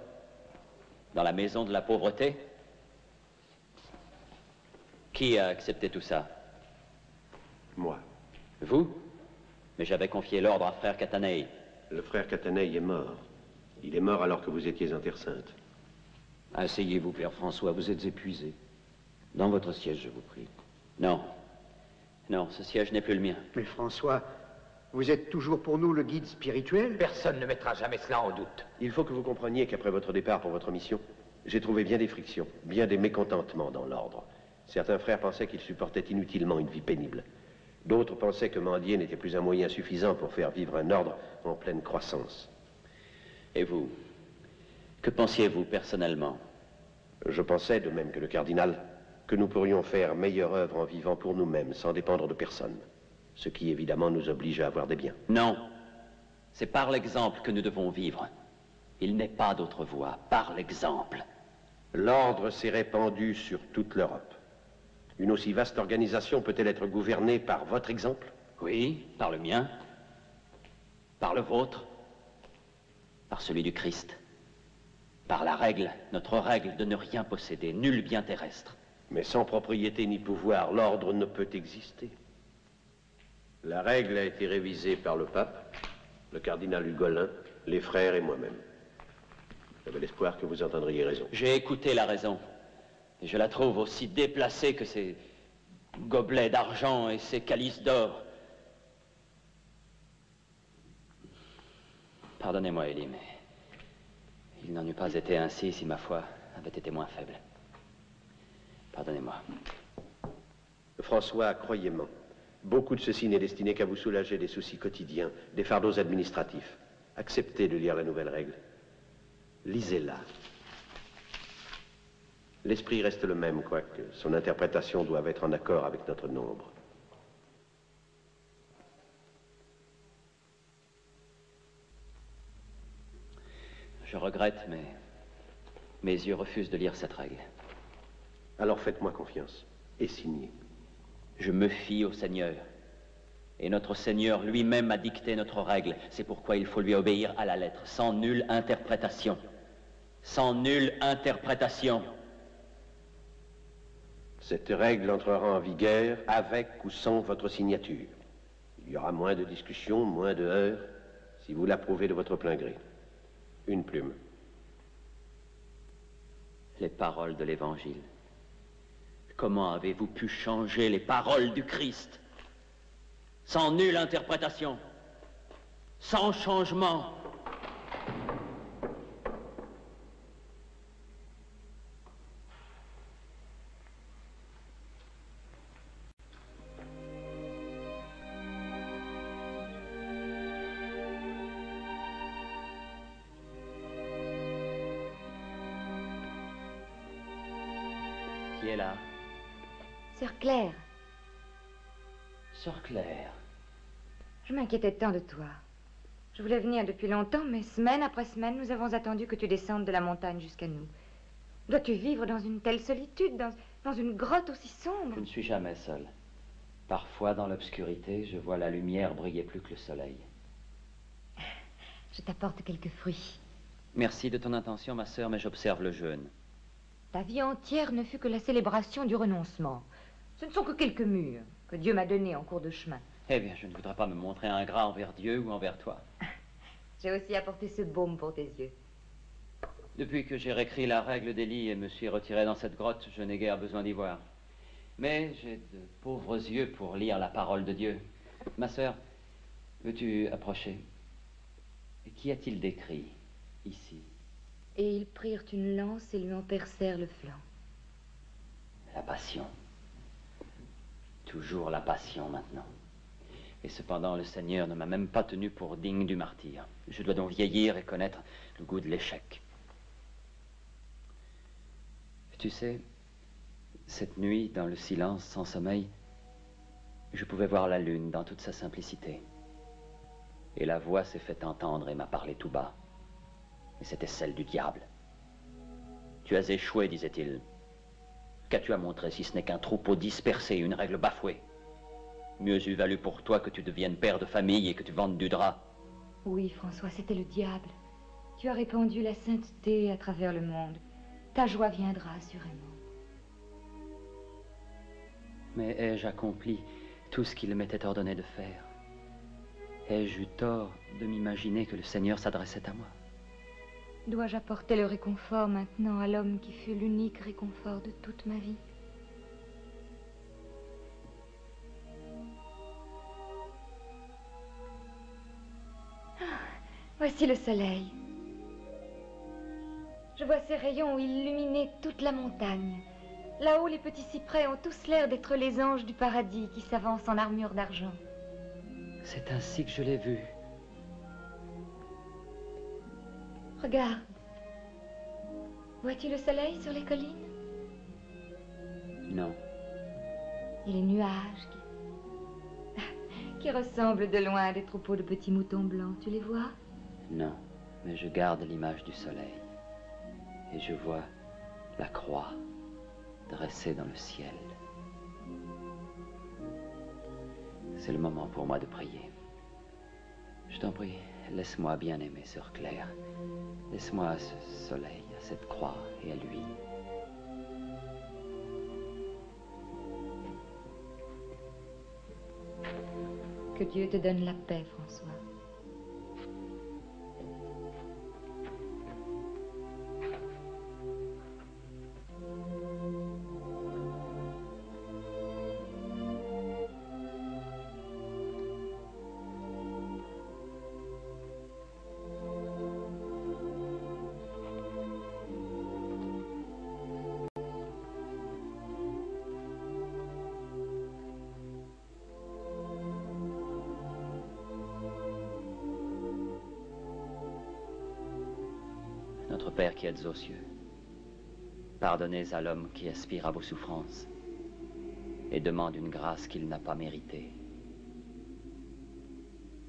dans la maison de la pauvreté? Qui a accepté tout ça? Moi. Vous? Mais j'avais confié l'ordre à frère Catanei. Le frère Catanei est mort. Il est mort alors que vous étiez en Terre Sainte. Asseyez-vous, Père François, vous êtes épuisé. Dans votre siège, je vous prie. Non. Non, ce siège n'est plus le mien. Mais François, vous êtes toujours pour nous le guide spirituel? Personne ne mettra jamais cela en doute. Il faut que vous compreniez qu'après votre départ pour votre mission, j'ai trouvé bien des frictions, bien des mécontentements dans l'ordre. Certains frères pensaient qu'ils supportaient inutilement une vie pénible. D'autres pensaient que mendier n'était plus un moyen suffisant pour faire vivre un ordre en pleine croissance. Et vous? Que pensiez-vous personnellement? Je pensais, de même que le cardinal, que nous pourrions faire meilleure œuvre en vivant pour nous-mêmes, sans dépendre de personne. Ce qui, évidemment, nous oblige à avoir des biens. Non. C'est par l'exemple que nous devons vivre. Il n'est pas d'autre voie. Par l'exemple. L'ordre s'est répandu sur toute l'Europe. Une aussi vaste organisation peut-elle être gouvernée par votre exemple? Oui, par le mien. Par le vôtre. Par celui du Christ. Par la règle, notre règle de ne rien posséder, nul bien terrestre. Mais sans propriété ni pouvoir, l'ordre ne peut exister. La règle a été révisée par le pape, le cardinal Hugolin, les frères et moi-même. J'avais l'espoir que vous entendriez raison. J'ai écouté la raison. Et je la trouve aussi déplacée que ces gobelets d'argent et ces calices d'or. Pardonnez-moi, Élie, mais il n'en eût pas été ainsi si ma foi avait été moins faible. Pardonnez-moi. François, croyez-moi, beaucoup de ceci n'est destiné qu'à vous soulager des soucis quotidiens, des fardeaux administratifs. Acceptez de lire la nouvelle règle. Lisez-la. L'esprit reste le même, quoique son interprétation doive être en accord avec notre nombre. Je regrette, mais mes yeux refusent de lire cette règle. Alors faites-moi confiance et signez. Je me fie au Seigneur. Et notre Seigneur lui-même a dicté notre règle. C'est pourquoi il faut lui obéir à la lettre, sans nulle interprétation. Sans nulle interprétation. Cette règle entrera en vigueur avec ou sans votre signature. Il y aura moins de discussions, moins de heurts, si vous l'approuvez de votre plein gré. Une plume. Les paroles de l'Évangile. Comment avez-vous pu changer les paroles du Christ? Sans nulle interprétation, sans changement. Qui est là? Sœur Claire. Sœur Claire. Je m'inquiétais tant de toi. Je voulais venir depuis longtemps, mais semaine après semaine, nous avons attendu que tu descendes de la montagne jusqu'à nous. Dois-tu vivre dans une telle solitude, dans une grotte aussi sombre? Je ne suis jamais seul. Parfois, dans l'obscurité, je vois la lumière briller plus que le soleil. Je t'apporte quelques fruits. Merci de ton intention, ma sœur, mais j'observe le jeûne. Ta vie entière ne fut que la célébration du renoncement. Ce ne sont que quelques murs que Dieu m'a donnés en cours de chemin. Eh bien, je ne voudrais pas me montrer ingrat envers Dieu ou envers toi. J'ai aussi apporté ce baume pour tes yeux. Depuis que j'ai réécrit la règle d'Élie et me suis retiré dans cette grotte, je n'ai guère besoin d'y voir. Mais j'ai de pauvres yeux pour lire la parole de Dieu. Ma sœur, veux-tu approcher? Qu'y a-t-il d'écrit ici? Et ils prirent une lance et lui en percèrent le flanc. La passion. Toujours la passion maintenant. Et cependant, le Seigneur ne m'a même pas tenu pour digne du martyr. Je dois donc vieillir et connaître le goût de l'échec. Tu sais, cette nuit, dans le silence sans sommeil, je pouvais voir la lune dans toute sa simplicité. Et la voix s'est fait entendre et m'a parlé tout bas. Mais c'était celle du diable. Tu as échoué, disait-il. Qu'as-tu à montrer si ce n'est qu'un troupeau dispersé, une règle bafouée? Mieux eût valu pour toi que tu deviennes père de famille et que tu vendes du drap. Oui, François, c'était le diable. Tu as répandu la sainteté à travers le monde. Ta joie viendra assurément. Mais ai-je accompli tout ce qu'il m'était ordonné de faire? Ai-je eu tort de m'imaginer que le Seigneur s'adressait à moi? Dois-je apporter le réconfort maintenant à l'homme qui fut l'unique réconfort de toute ma vie? Voici le soleil. Je vois ses rayons illuminer toute la montagne. Là-haut, les petits cyprès ont tous l'air d'être les anges du paradis qui s'avancent en armure d'argent. C'est ainsi que je l'ai vu. Regarde. Vois-tu le soleil sur les collines? Non. Et les nuages qui ressemblent de loin à des troupeaux de petits moutons blancs, tu les vois? Non, mais je garde l'image du soleil. Et je vois la croix dressée dans le ciel. C'est le moment pour moi de prier. Je t'en prie, laisse-moi bien aimer, sœur Claire. Laisse-moi à ce soleil, à cette croix et à lui. Que Dieu te donne la paix, François. Notre Père qui êtes aux cieux, pardonnez à l'homme qui aspire à vos souffrances et demande une grâce qu'il n'a pas méritée.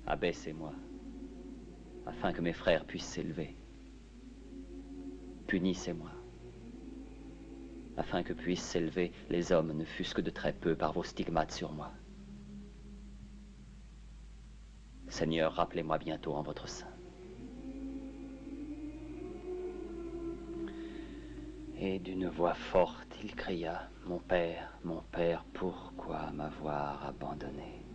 Abaissez-moi, afin que mes frères puissent s'élever. Punissez-moi, afin que puissent s'élever les hommes, ne fût-ce que de très peu, par vos stigmates sur moi. Seigneur, rappelez-moi bientôt en votre sein. Et d'une voix forte, il cria, « Mon Père, pourquoi m'avoir abandonné?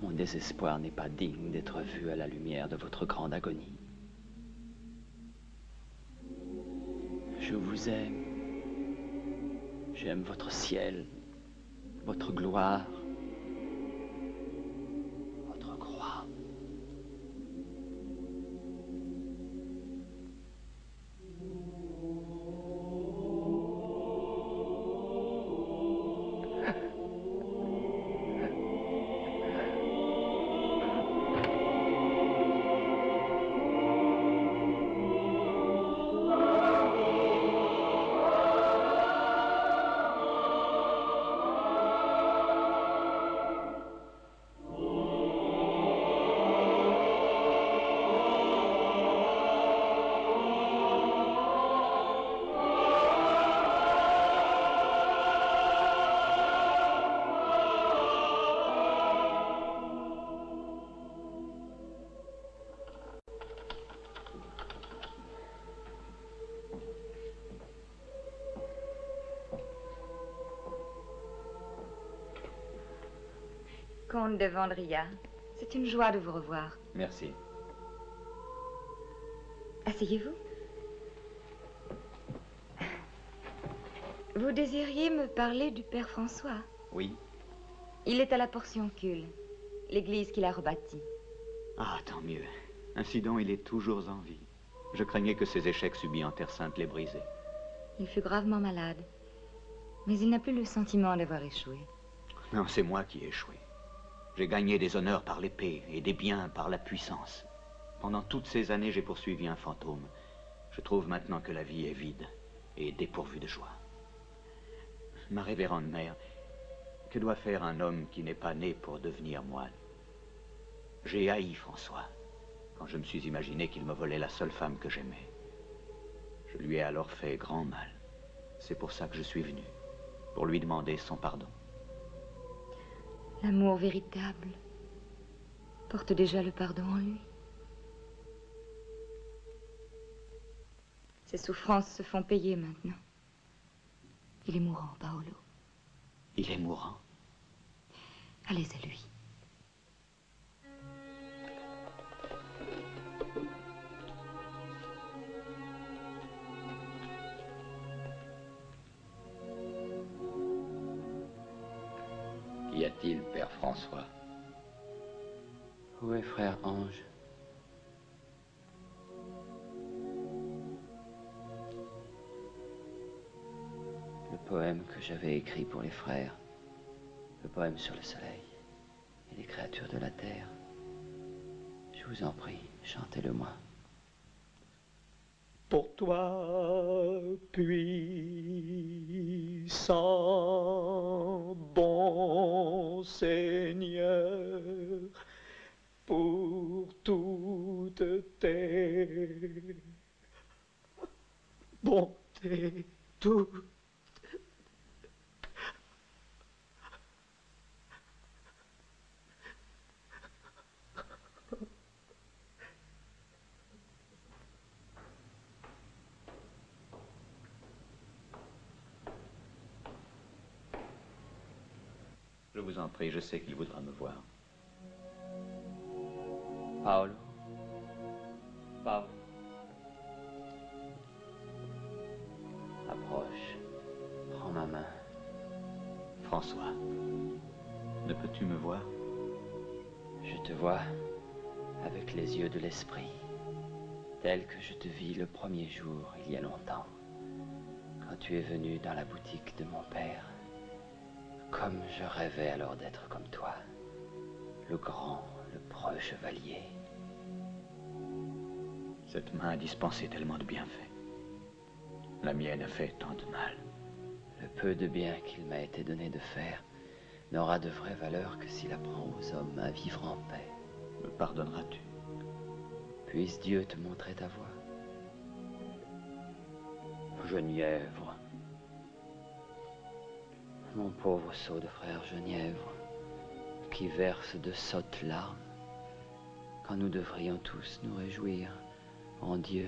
Mon désespoir n'est pas digne d'être vu à la lumière de votre grande agonie. Je vous aime. J'aime votre ciel, votre gloire, votre croix. Comte de Vendria, c'est une joie de vous revoir. Merci. Asseyez-vous. Vous désiriez me parler du père François? Oui. Il est à la Portioncule, l'église qu'il a rebâtie. Ah, tant mieux. Ainsi donc, il est toujours en vie. Je craignais que ses échecs subis en Terre Sainte les brisaient. Il fut gravement malade, mais il n'a plus le sentiment d'avoir échoué. Non, c'est moi qui ai échoué. J'ai gagné des honneurs par l'épée et des biens par la puissance. Pendant toutes ces années, j'ai poursuivi un fantôme. Je trouve maintenant que la vie est vide et dépourvue de joie. Ma révérende mère, que doit faire un homme qui n'est pas né pour devenir moine? J'ai haï François quand je me suis imaginé qu'il me volait la seule femme que j'aimais. Je lui ai alors fait grand mal. C'est pour ça que je suis venu, pour lui demander son pardon. L'amour véritable porte déjà le pardon en lui. Ses souffrances se font payer maintenant. Il est mourant, Paolo. Il est mourant? Allez à lui. Qu'y a-t-il, père François? Où est frère Ange? Le poème que j'avais écrit pour les frères, le poème sur le soleil et les créatures de la terre. Je vous en prie, chantez-le-moi. Pour toi, puissant, bon Seigneur, pour toutes tes bontés, toutes. Je vous en prie, je sais qu'il voudra me voir. Paolo. Paolo. Approche. Prends ma main. François, ne peux-tu me voir? Je te vois avec les yeux de l'esprit, tel que je te vis le premier jour, il y a longtemps, quand tu es venu dans la boutique de mon père. Comme je rêvais alors d'être comme toi, le grand, le preux chevalier. Cette main a dispensé tellement de bienfaits. La mienne a fait tant de mal. Le peu de bien qu'il m'a été donné de faire n'aura de vraie valeur que s'il apprend aux hommes à vivre en paix. Me pardonneras-tu? Puisse Dieu te montrer ta voie. Genièvre. Mon pauvre sot de frère Genièvre, qui verse de sottes larmes, quand nous devrions tous nous réjouir en Dieu.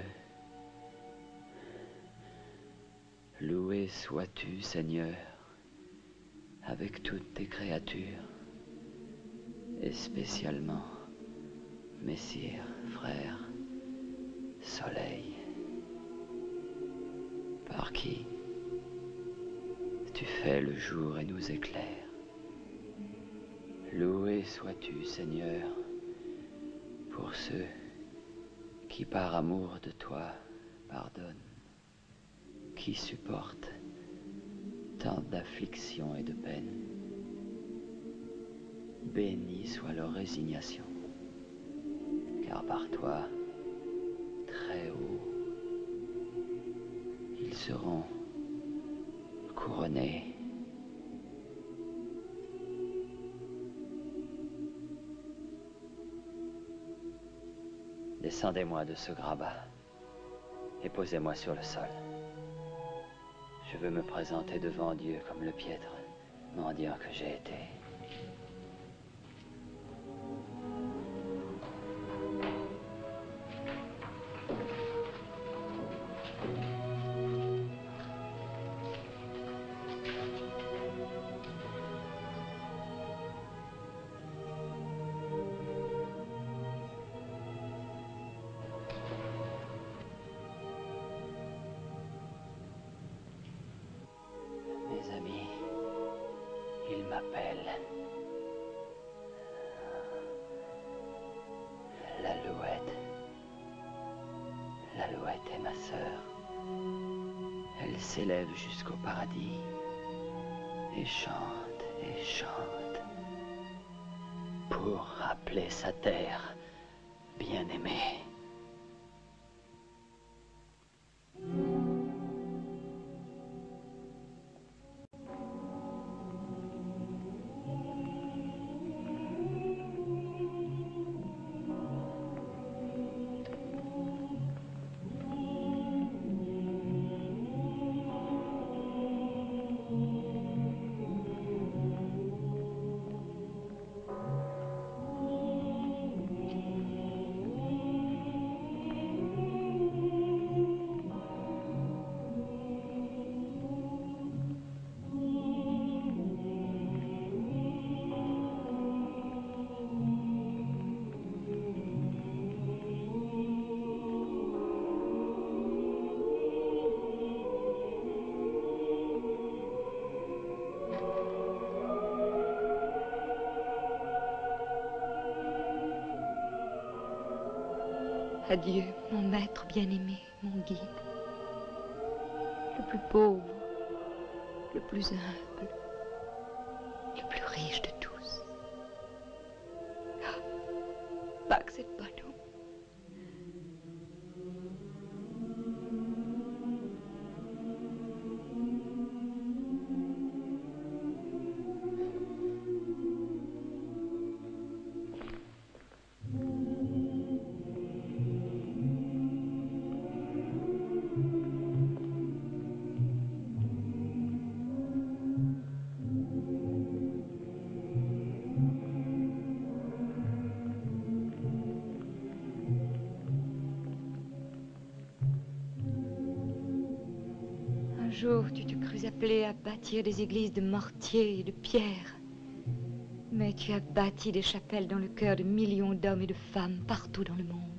Loué sois-tu, Seigneur, avec toutes tes créatures, et spécialement Messire, frère, Soleil, par qui tu fais le jour et nous éclaires. Loué sois-tu, Seigneur, pour ceux qui par amour de toi pardonnent, qui supportent tant d'afflictions et de peines. Bénie soit leur résignation, car par toi, très haut, ils seront couronnés. Descendez-moi de ce grabat et posez-moi sur le sol. Je veux me présenter devant Dieu comme le piètre mendiant que j'ai été. Mes amis, ils m'appellent l'Alouette. L'Alouette est ma sœur. Elle s'élève jusqu'au paradis et chante pour rappeler sa terre bien-aimée. Adieu, mon maître bien-aimé, mon guide. Le plus pauvre, le plus humble, le plus riche de tous. Ah, Pax et Bonum. Un jour, tu te crus appelé à bâtir des églises de mortier et de pierre. Mais tu as bâti des chapelles dans le cœur de millions d'hommes et de femmes partout dans le monde.